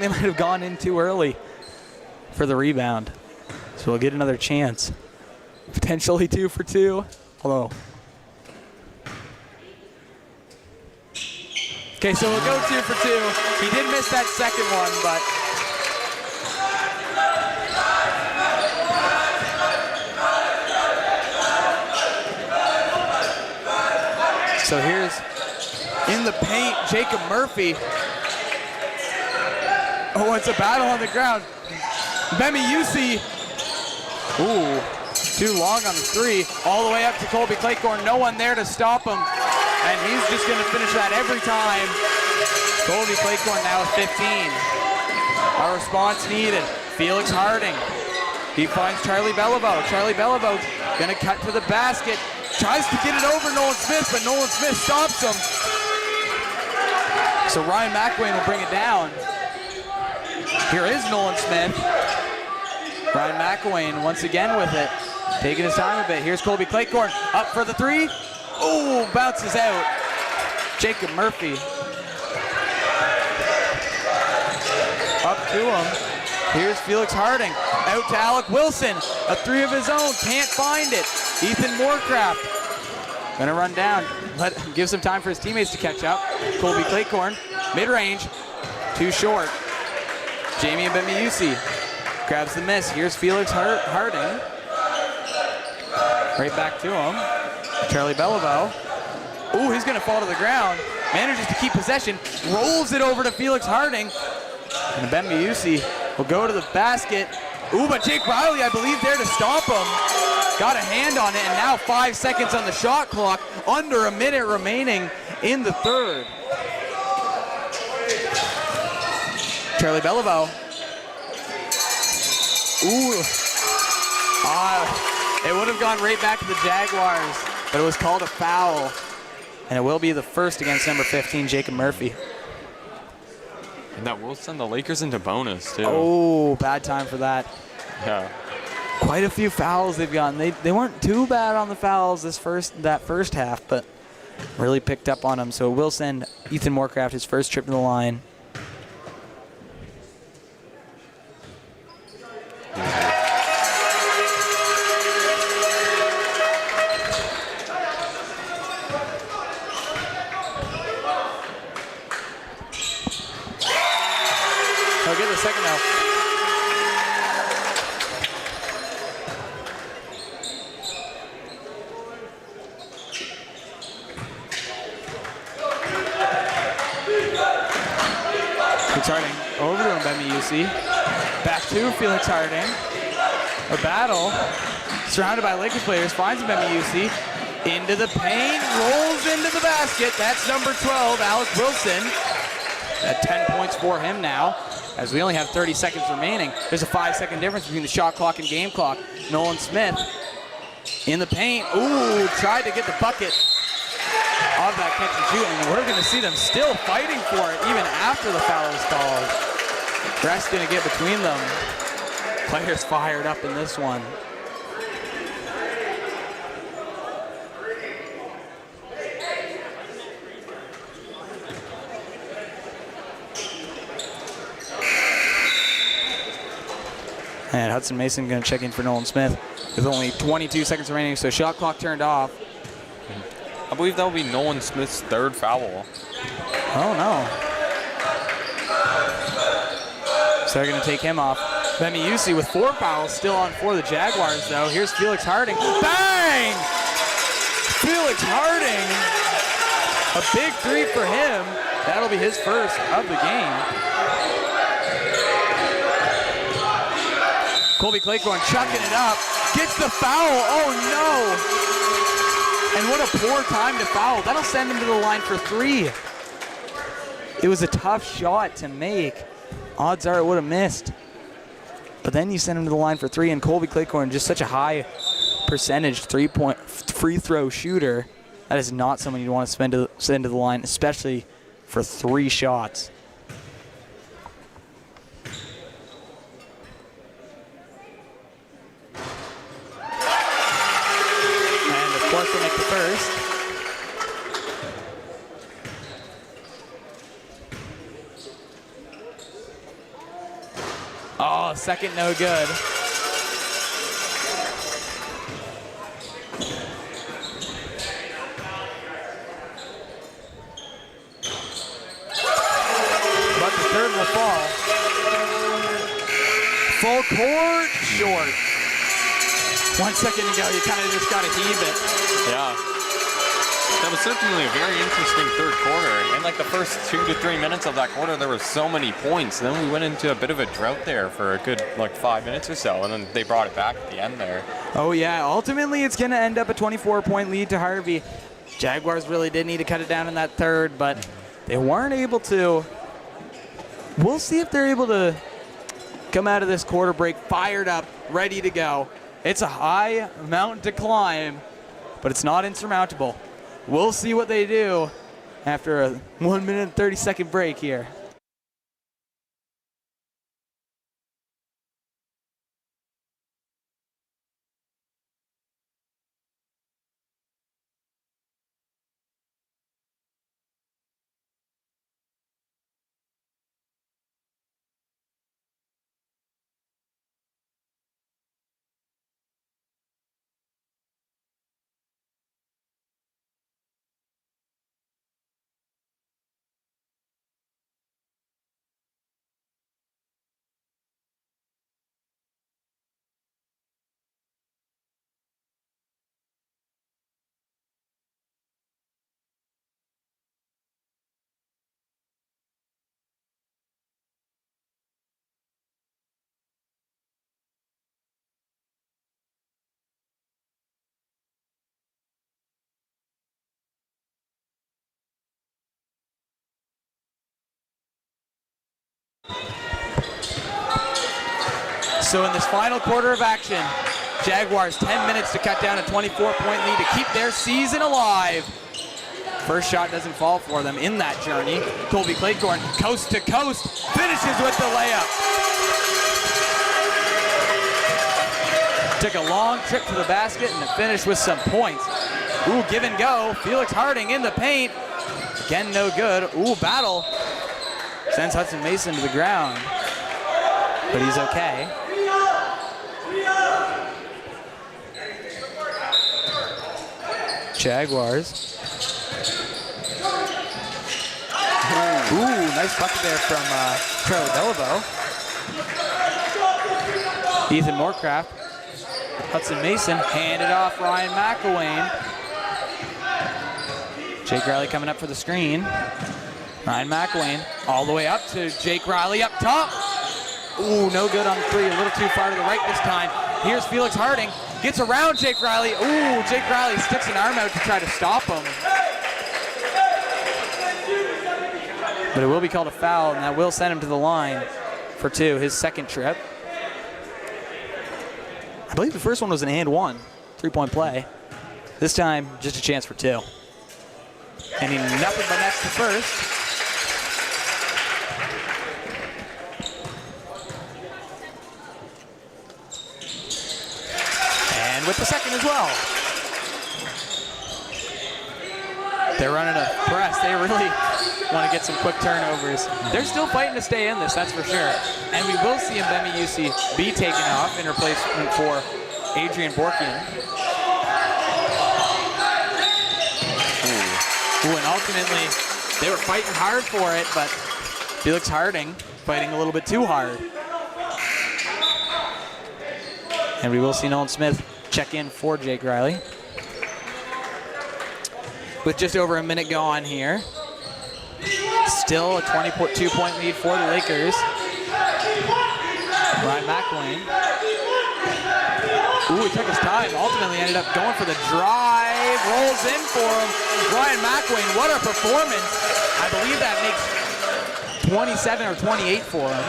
they might have gone in too early for the rebound. So we'll get another chance. Potentially 2 for 2. Although. Okay, so we'll go 2 for 2. He did miss that second one, but. So here's in the paint, Jacob Murphy. Oh, it's a battle on the ground. Bemiusi. Ooh, too long on the 3. All the way up to Colby Claycorn. No one there to stop him. And he's just going to finish that every time. Colby Claycorn now with 15. A response needed. Felix Harding. He finds Charlie Beliveau. Charlie Beliveau going to cut to the basket. Tries to get it over Nolan Smith, but Nolan Smith stops him. So Ryan McElwain will bring it down. Here is Nolan Smith. Ryan McElwain once again with it. Taking his time a bit. Here's Colby Claycorn up for the 3. Oh, bounces out. Jacob Murphy. Up to him. Here's Felix Harding. Out to Alec Wilson. A 3 of his own. Can't find it. Ethan Moorcraft. Gonna run down. Give some time for his teammates to catch up. Colby Claycorn. Mid-range. Too short. Jamie Bemiusi grabs the miss. Here's Felix Harding. Right back to him. Charlie Beliveau. Ooh, he's gonna fall to the ground. Manages to keep possession. Rolls it over to Felix Harding. And Bemiusi will go to the basket. Ooh, but Jake Riley, I believe, there to stop him. Got a hand on it, and now 5 seconds on the shot clock. Under a minute remaining in the third. Charlie Beliveau. Ooh. It would have gone right back to the Jaguars, but it was called a foul. And it will be the first against number 15, Jacob Murphy. And that will send the Lakers into bonus, too. Oh, bad time for that. Yeah. Quite a few fouls they've gotten. They weren't too bad on the fouls that first half, but really picked up on them. So it will send Ethan Moorcraft his first trip to the line. He'll get the second now. Felix Harding over to Bemiusi. Back to Felix Harding. A battle. Surrounded by Lakers players. Finds Bemiusi. Into the paint. Rolls into the basket. That's number 12, Alec Wilson. At 10 points for him now, as we only have 30 seconds remaining. There's a 5-second difference between the shot clock and game clock. Nolan Smith in the paint. Ooh, tried to get the bucket of that catch and shoot, and we're going to see them still fighting for it even after the foul is called. Rest going to get between them. Players fired up in this one. And Hudson Mason going to check in for Nolan Smith with only 22 seconds remaining, so shot clock turned off. I believe that will be Nolan Smith's third foul. Oh, no. So they're going to take him off. Bemiusi with 4 fouls, still on for the Jaguars, though. Here's Felix Harding. Bang! Felix Harding. A big 3 for him. That'll be his first of the game. Colby Claycorn chucking it up, gets the foul, oh no! And what a poor time to foul. That'll send him to the line for 3. It was a tough shot to make. Odds are it would have missed. But then you send him to the line for 3, and Colby Claycorn, just such a high percentage 3-point free throw shooter. That is not someone you'd want to send to the line, especially for 3 shots. Will make the first. Oh, second no good. But the third will fall. Full court, short. 1 second to go, you kind of just got to heave it. Yeah. That was certainly a very interesting third quarter. In like the first 2 to 3 minutes of that quarter, there were so many points. Then we went into a bit of a drought there for a good like 5 minutes or so, and then they brought it back at the end there. Oh yeah, ultimately it's going to end up a 24-point lead to Harvey. Jaguars really did need to cut it down in that third, but they weren't able to. We'll see if they're able to come out of this quarter break fired up, ready to go. It's a high mountain to climb, but it's not insurmountable. We'll see what they do after a 1 minute and 30-second break here. So in this final quarter of action, Jaguars 10 minutes to cut down a 24-point lead to keep their season alive. First shot doesn't fall for them in that journey. Colby Claycorn, coast to coast, finishes with the layup. Took a long trip to the basket and finished with some points. Ooh, give and go. Felix Harding in the paint. Again, no good. Ooh, battle. Sends Hudson Mason to the ground. But he's okay. Jaguars. Ooh, nice bucket there from Charlie Beliveau. Ethan Moorcraft. Hudson Mason handed off Ryan McElwain. Jake Riley coming up for the screen. Ryan McElwain all the way up to Jake Riley up top. Ooh, no good on the three, a little too far to the right this time. Here's Felix Harding, gets around Jake Riley. Ooh, Jake Riley sticks an arm out to try to stop him. But it will be called a foul, and that will send him to the line for two, his second trip. I believe the first one was an and one, three-point play. This time, just a chance for two. And he nothing but nets to first. And with the second as well. They're running a press. They really want to get some quick turnovers. They're still fighting to stay in this, that's for sure. And we will see Mbemi UC be taken off in replacement for Adrian Borkian. Ooh, and ultimately, they were fighting hard for it, but Felix Harding fighting a little bit too hard. And we will see Nolan Smith check in for Jake Riley. With just over a minute gone here. Still a 22-point lead for the Lakers. Ryan McElwain. Ooh, he took his time. Ultimately ended up going for the drive. Rolls in for him. Ryan McElwain, what a performance. I believe that makes 27 or 28 for him.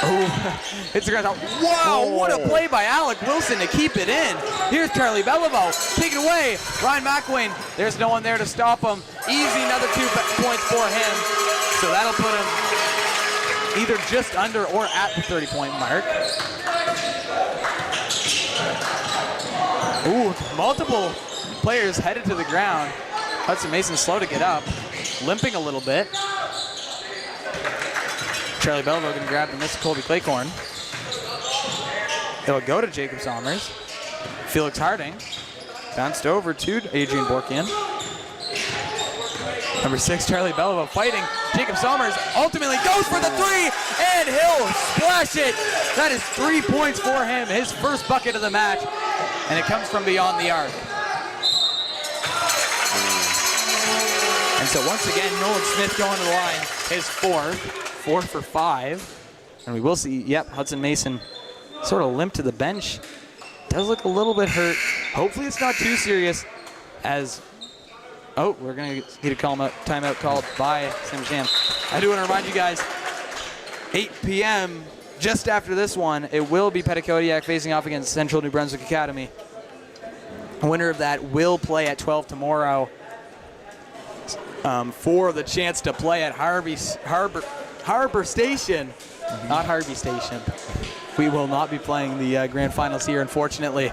Oh, it's the ground. Wow, what a play by Alec Wilson to keep it in. Here's Charlie Beliveau, take it away. Ryan McElwain, there's no one there to stop him. Easy, another 2 points for him. So that'll put him either just under or at the 30-point mark. Ooh, multiple players headed to the ground. Hudson Mason slow to get up, limping a little bit. Charlie Belleville going to grab the miss of Colby Claycorn. It'll go to Jacob Sommers. Felix Harding bounced over to Adrian Borkian. Number 6, Charlie Belleville fighting. Jacob Sommers ultimately goes for the 3, and he'll splash it. That is 3 points for him, his first bucket of the match, and it comes from beyond the arc. And so once again, Nolan Smith going to the line, his 4 for 5. And we will see, yep, Hudson Mason sort of limp to the bench. Does look a little bit hurt. Hopefully it's not too serious as, oh, we're going to get a timeout called by Sam Sham. I do want to remind you guys, 8 p.m., just after this one, it will be Petitcodiac facing off against Central New Brunswick Academy. The winner of that will play at 12 tomorrow for the chance to play at Harbor Station, not Harvey Station. We will not be playing the grand finals here, unfortunately.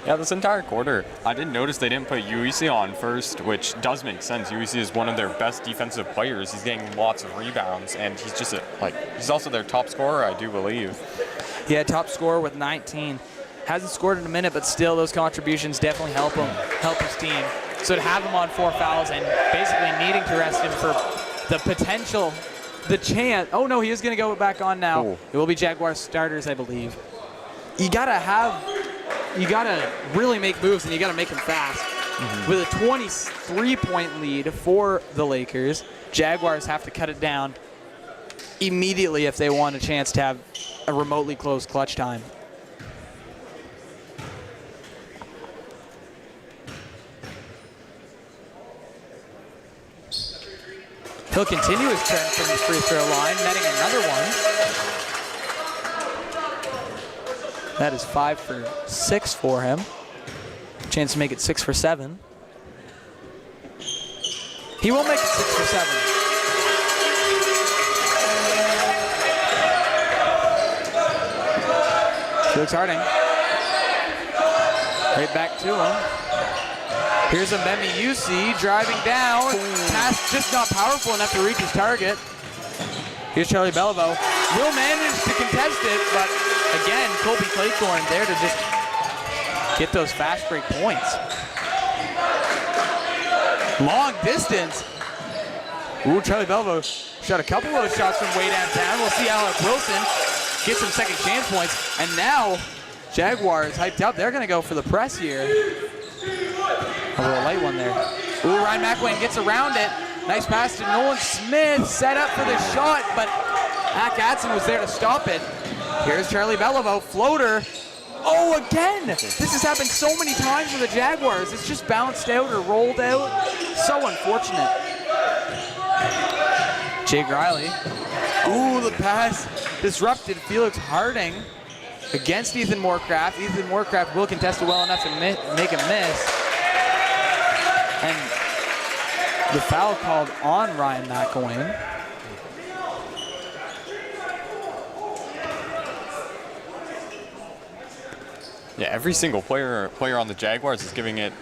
Yeah, this entire quarter, I didn't notice they didn't put UEC on first, which does make sense. UEC is one of their best defensive players. He's getting lots of rebounds, and he's just he's also their top scorer, I do believe. Yeah, top scorer with 19. Hasn't scored in a minute, but still those contributions definitely help his team. So to have him on 4 fouls and basically needing to rest him for the potential, the chance. Oh no, he is going to go back on now. Ooh. It will be Jaguars starters, I believe. You gotta really make moves, and you gotta make them fast. With a 23-point lead for the Lakers, Jaguars have to cut it down immediately if they want a chance to have a remotely close clutch time. He'll continue his turn from the free throw line, netting another one. That is 5 for 6 for him. Chance to make it 6 for 7. He will make it 6 for 7. Felix Harding. Right back to him. Here's a Mbemi UC driving down. Pass just not powerful enough to reach his target. Here's Charlie Belleville. Will manage to contest it, but again, Colby Claycorn there to just get those fast break points. Long distance. Ooh, Charlie Belleville shot a couple of those shots from way downtown. We'll see Alec Wilson get some second chance points. And now, Jaguars hyped up. They're going to go for the press here. A little light one there. Ooh, Ryan McElwain gets around it. Nice pass to Nolan Smith. Set up for the shot, but Mac Adson was there to stop it. Here's Charlie Belleville. Floater. Oh, again! This has happened so many times with the Jaguars. It's just bounced out or rolled out. So unfortunate. Jake Riley. Ooh, the pass disrupted. Felix Harding against Ethan Moorcraft. Ethan Moorcraft will contest it well enough to make a miss. And the foul called on Ryan McElwain. Yeah, every single player on the Jaguars is giving it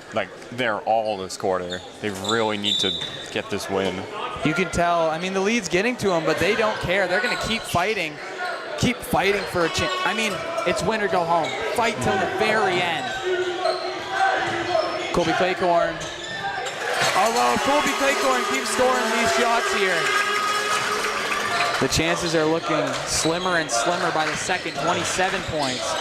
their all this quarter. They really need to get this win. You can tell, I mean, the lead's getting to them, but they don't care. They're going to keep fighting for a chance. I mean, it's win or go home. Fight till the very end. Colby Claycorn. Although Colby Claycorn keeps scoring these shots here, the chances are looking slimmer and slimmer by the second. 27 points.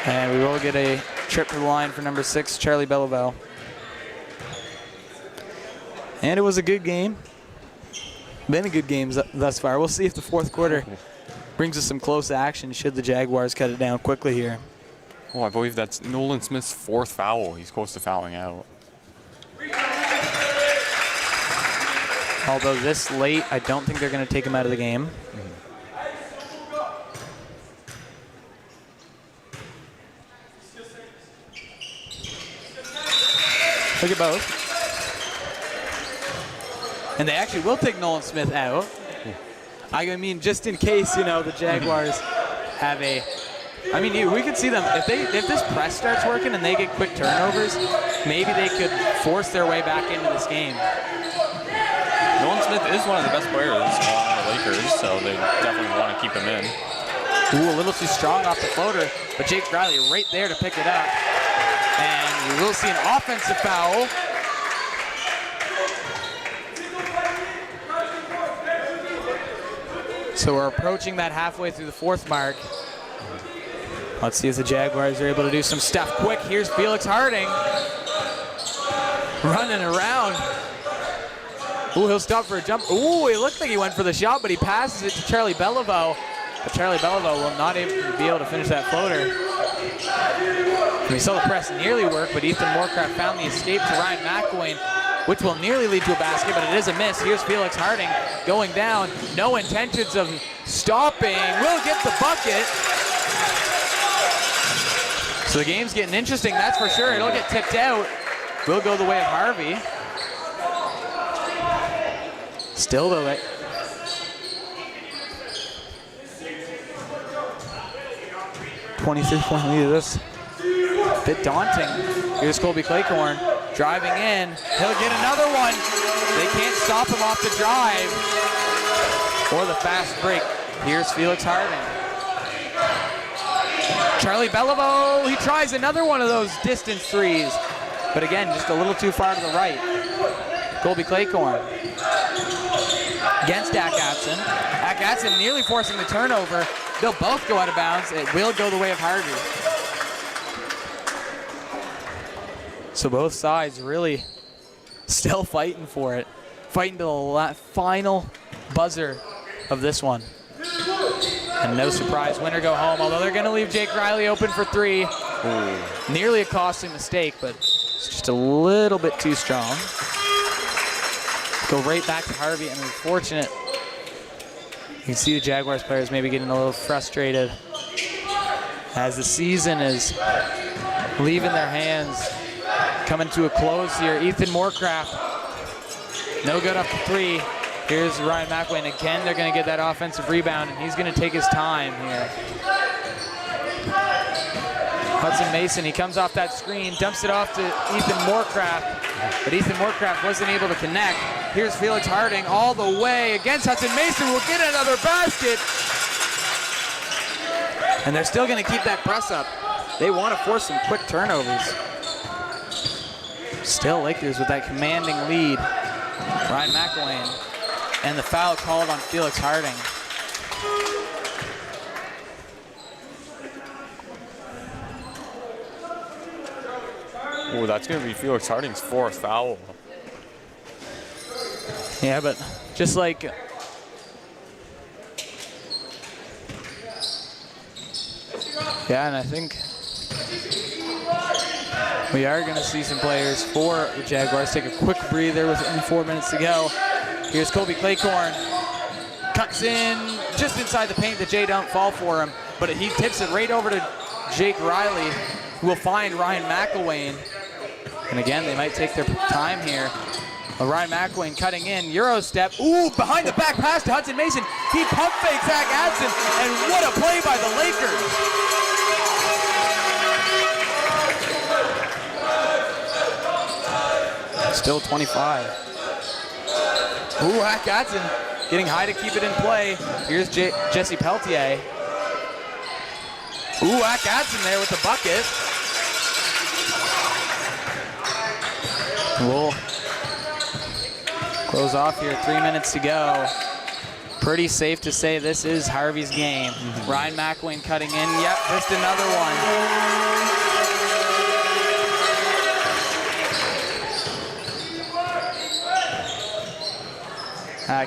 And we will get a trip to the line for number 6, Charlie Belleville. And it was a good game. Been a good game thus far. We'll see if the fourth quarter brings us some close action should the Jaguars cut it down quickly here. Oh, I believe that's Nolan Smith's 4th foul. He's close to fouling out. Although this late, I don't think they're going to take him out of the game. Look at both. And they actually will take Nolan Smith out. I mean, just in case, the Jaguars have a I mean, we could see them, if this press starts working and they get quick turnovers, maybe they could force their way back into this game. Nolan Smith is one of the best players on the Lakers, so they definitely want to keep him in. Ooh, a little too strong off the floater, but Jake Riley right there to pick it up. And we will see an offensive foul. So we're approaching that halfway through the fourth mark. Let's see if the Jaguars are able to do some stuff quick. Here's Felix Harding running around. Ooh, he'll stop for a jump. Ooh, it looked like he went for the shot, but he passes it to Charlie Beliveau. But Charlie Beliveau will not be able to finish that floater. We saw the press nearly work, but Ethan Moorcraft found the escape to Ryan McElwain, which will nearly lead to a basket, but it is a miss. Here's Felix Harding going down. No intentions of stopping. Will get the bucket. So the game's getting interesting, that's for sure. It'll get tipped out. Will go the way of Harvey. Still though, 26-point lead. This a bit daunting. Here's Colby Claycorn driving in. He'll get another one. They can't stop him off the drive or the fast break. Here's Felix Harding. Charlie Beliveau, he tries another one of those distance threes, but again, just a little too far to the right. Colby Claycorn against Atkinson. Atkinson nearly forcing the turnover. They'll both go out of bounds. It will go the way of Harvey. So both sides really still fighting for it. Fighting to the final buzzer of this one. And no surprise, winner go home, although they're going to leave Jake Riley open for three. Ooh. Nearly a costly mistake, but it's just a little bit too strong. Go right back to Harvey, and unfortunate. You can see the Jaguars players maybe getting a little frustrated as the season is leaving their hands, coming to a close here. Ethan Moorcraft, no good up to three. Here's Ryan McElwain again. They're going to get that offensive rebound, and he's going to take his time here. Hudson Mason, he comes off that screen, dumps it off to Ethan Moorcraft, but Ethan Moorcraft wasn't able to connect. Here's Felix Harding all the way against Hudson Mason, will get another basket. And they're still going to keep that press up. They want to force some quick turnovers. Still Lakers with that commanding lead. Ryan McElwain. And the foul called on Felix Harding. Oh, that's going to be Felix Harding's fourth foul. Yeah, but just like and I think we are going to see some players for the Jaguars take a quick breather with only 4 minutes to go. Here's Colby Claycorn, cuts in just inside the paint. The J don't fall for him, but he tips it right over to Jake Riley, who will find Ryan McElwain. And again, they might take their time here. Ryan McElwain cutting in, Euro step. Ooh, behind the back pass to Hudson Mason. He pump fakes Zach Adson, and what a play by the Lakers. Still 25. Ooh, Adson getting high to keep it in play. Here's Jesse Peltier. Ooh, Adson there with the bucket. We'll close off here, 3 minutes to go. Pretty safe to say this is Harvey's game. Ryan McElwain cutting in, yep, just another one.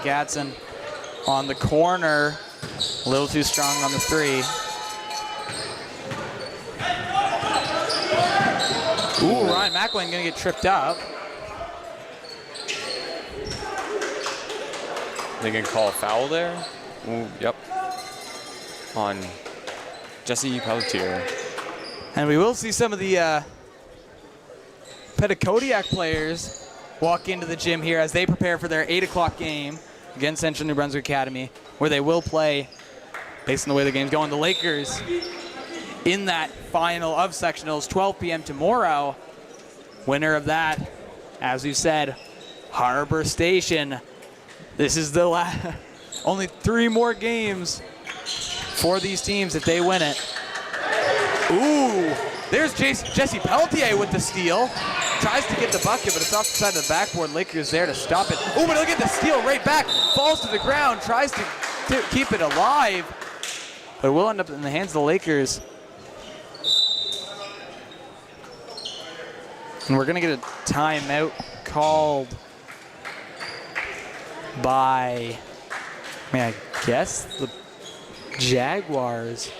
Adson on the corner, a little too strong on the three. Ooh, Ryan McElwain gonna get tripped up. They can call a foul there. Ooh, yep. On Jesse Peltier. And we will see some of the Petitcodiac players walk into the gym here as they prepare for their 8 o'clock game against Central New Brunswick Academy, where they will play, based on the way the game's going, the Lakers in that final of sectionals, 12 p.m. tomorrow. Winner of that, as we said, Harbor Station. This is the only 3 more games for these teams if they win it. Ooh, there's Jesse Pelletier with the steal. Tries to get the bucket, but it's off the side of the backboard. Lakers there to stop it. Ooh, but look at the steal right back. Falls to the ground, tries to keep it alive, but it will end up in the hands of the Lakers. And we're gonna get a timeout called by, I guess the Jaguars.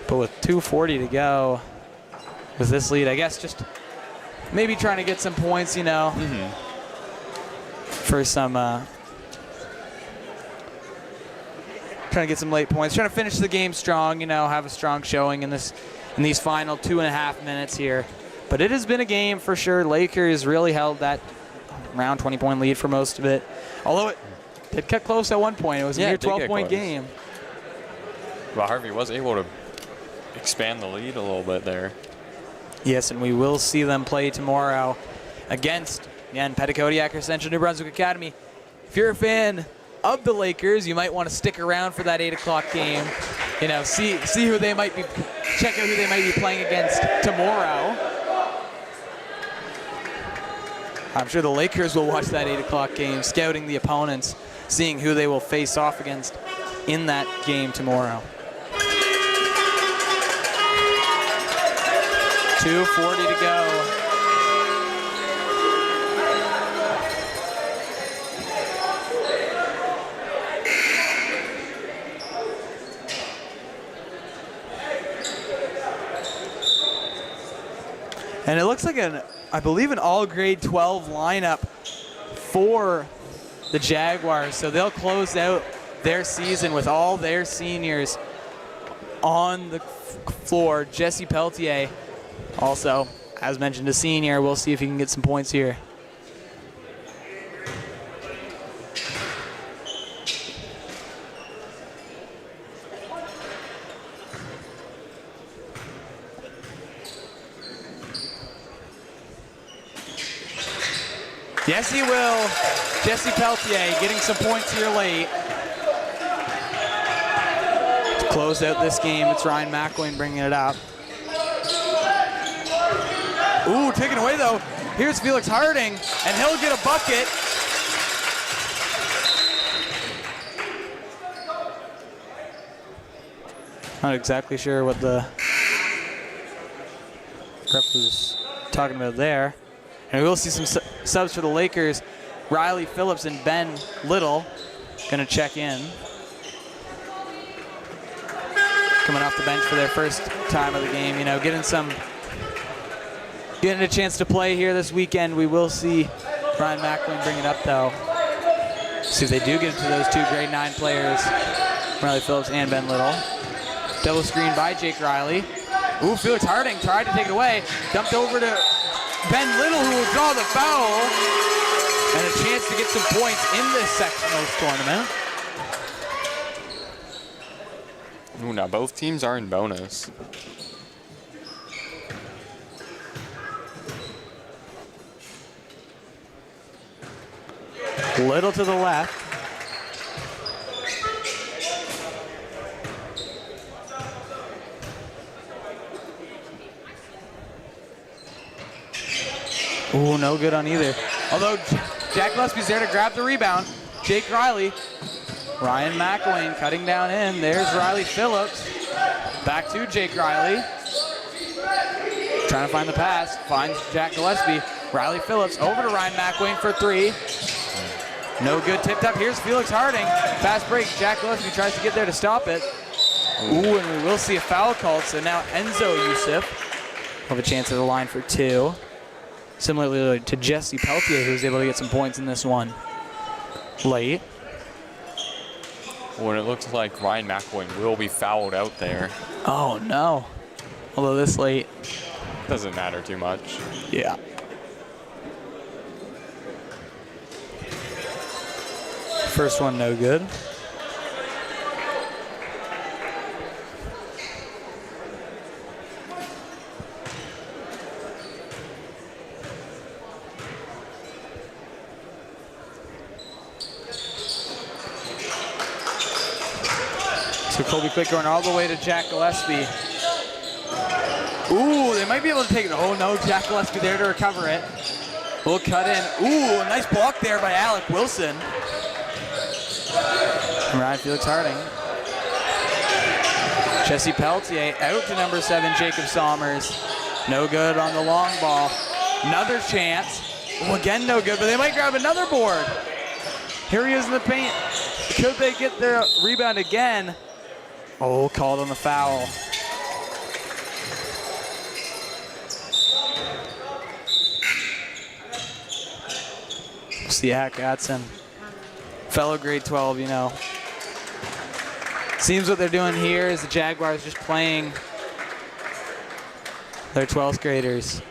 But with 2:40 to go with this lead, I guess just maybe trying to get some points, you know, for some, trying to get some late points, trying to finish the game strong, you know, have a strong showing in these final 2.5 minutes here. But it has been a game for sure. Lakers really held that around 20-point lead for most of it. Although it did cut close at one point. It was a near 12-point game. Well, Harvey was able to expand the lead a little bit there. Yes, and we will see them play tomorrow against, again, Petitcodiac or Central New Brunswick Academy. If you're a fan of the Lakers, you might want to stick around for that 8 o'clock game. You know, see who they might be, check out who they might be playing against tomorrow. I'm sure the Lakers will watch that 8 o'clock game, scouting the opponents, seeing who they will face off against in that game tomorrow. 2:40 to go. And it looks like I believe an all grade 12 lineup for the Jaguars. So they'll close out their season with all their seniors on the floor. Jesse Pelletier, also, as mentioned, a senior. We'll see if he can get some points here. Yes, he will. Jesse Pelletier getting some points here late. To close out this game, it's Ryan McElwain bringing it up. Ooh, taken away though. Here's Felix Harding, and he'll get a bucket. Not exactly sure what the ref was talking about there. And we will see some subs for the Lakers. Riley Phillips and Ben Little gonna check in. Coming off the bench for their first time of the game, you know, getting a chance to play here this weekend. We will see Ryan McElwain bring it up though. See if they do get it to those 2 grade 9 players, Riley Phillips and Ben Little. Double screen by Jake Riley. Ooh, Felix Harding tried to take it away. Dumped over to Ben Little, who will draw the foul. And a chance to get some points in this sectionals tournament. Ooh, now both teams are in bonus. Little to the left. Ooh, no good on either. Although Jack Gillespie's there to grab the rebound. Jake Riley. Ryan McElwain cutting down in. There's Riley Phillips. Back to Jake Riley. Trying to find the pass. Finds Jack Gillespie. Riley Phillips over to Ryan McElwain for 3. No good, tipped up. Here's Felix Harding. Fast break. Jack Gillespie tries to get there to stop it. Ooh, and we will see a foul called. So now Enzo Youssef will have a chance at the line for 2. Similarly to Jesse Pelletier, who was able to get some points in this one late. When it looks like Ryan McElwain will be fouled out there. Oh, no. Although this late. Doesn't matter too much. Yeah. First one, no good. So Colby Quick going all the way to Jack Gillespie. Ooh, they might be able to take it. Oh no, Jack Gillespie there to recover it. We'll cut in. Ooh, a nice block there by Alec Wilson. And Ryan Felix Harding. Jesse Peltier out to number 7, Jacob Sommers. No good on the long ball. Another chance. Oh, again, no good, but they might grab another board. Here he is in the paint. Could they get their rebound again? Oh, called on the foul. Siak Gatson. Fellow grade 12, you know. Seems what they're doing here is the Jaguars just playing their 12th graders,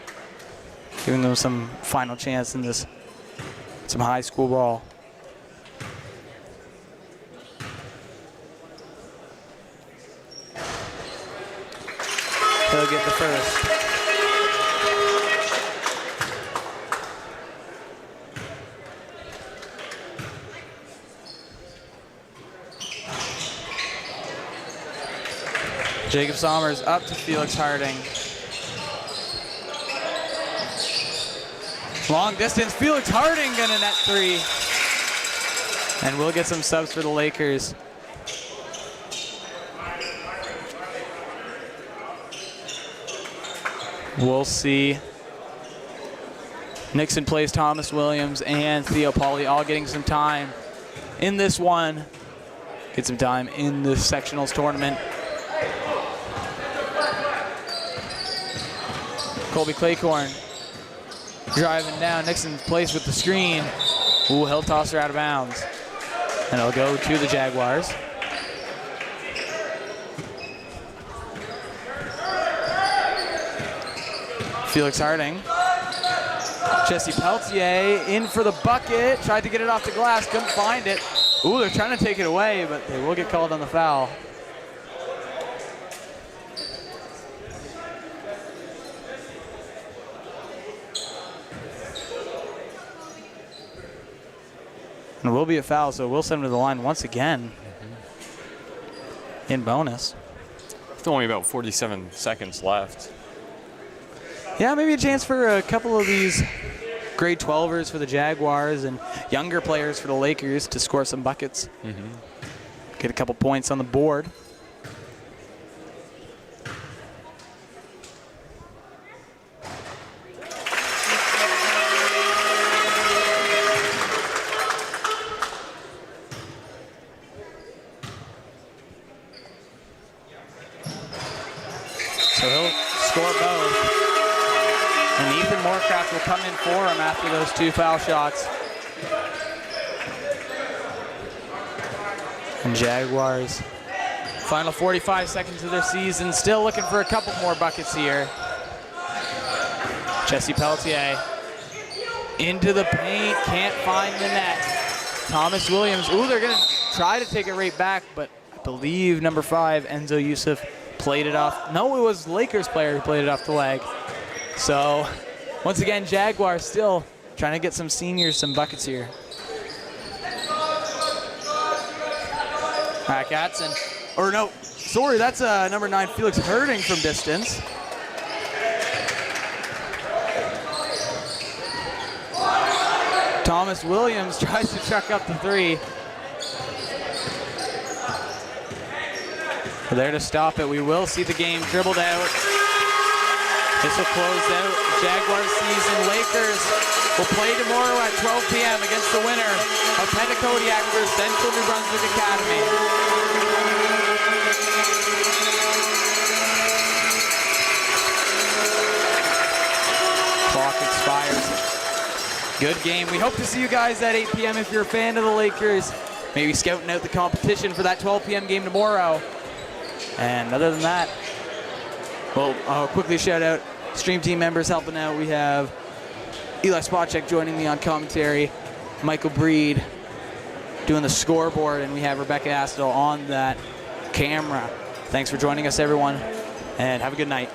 giving them some final chance in this, some high school ball. He'll get the first. Jacob Sommers up to Felix Harding. Long distance, Felix Harding gonna net 3. And we'll get some subs for the Lakers. We'll see. Nixon plays Thomas Williams and Theo Pauly all getting some time in this one. Get some time in the sectionals tournament. Colby Claycorn driving down. Nixon's place with the screen. Ooh, he'll toss her out of bounds. And it'll go to the Jaguars. Felix Harding. Jesse Peltier in for the bucket. Tried to get it off the glass, couldn't find it. Ooh, they're trying to take it away, but they will get called on the foul. And it will be a foul, so we'll send him to the line once again in bonus. With only about 47 seconds left. Yeah, maybe a chance for a couple of these grade 12ers for the Jaguars and younger players for the Lakers to score some buckets. Get a couple points on the board. So he'll score both. And Ethan Moorcraft will come in for him after those 2 foul shots. And Jaguars, final 45 seconds of their season, still looking for a couple more buckets here. Jesse Peltier into the paint, can't find the net. Thomas Williams, ooh, they're gonna try to take it right back, but I believe number 5, Enzo Yusuf, played it off. No, it was Lakers player who played it off the leg. So, once again, Jaguars still trying to get some seniors some buckets here. Matt Gatson, or no, sorry, that's number 9, Felix Harding from distance. Thomas Williams tries to chuck up the 3. We're there to stop it. We will see the game dribbled out. This will close out Jaguars season. Lakers will play tomorrow at 12 p.m. against the winner of Petticodiac versus Central New Brunswick Academy. Clock expires. Good game. We hope to see you guys at 8 p.m. if you're a fan of the Lakers. Maybe scouting out the competition for that 12 p.m. game tomorrow. And other than that, well, I'll quickly shout out stream team members helping out. We have Eli Spotcheck joining me on commentary, Michael Breed doing the scoreboard, and we have Rebecca Astle on that camera. Thanks for joining us, everyone, and have a good night.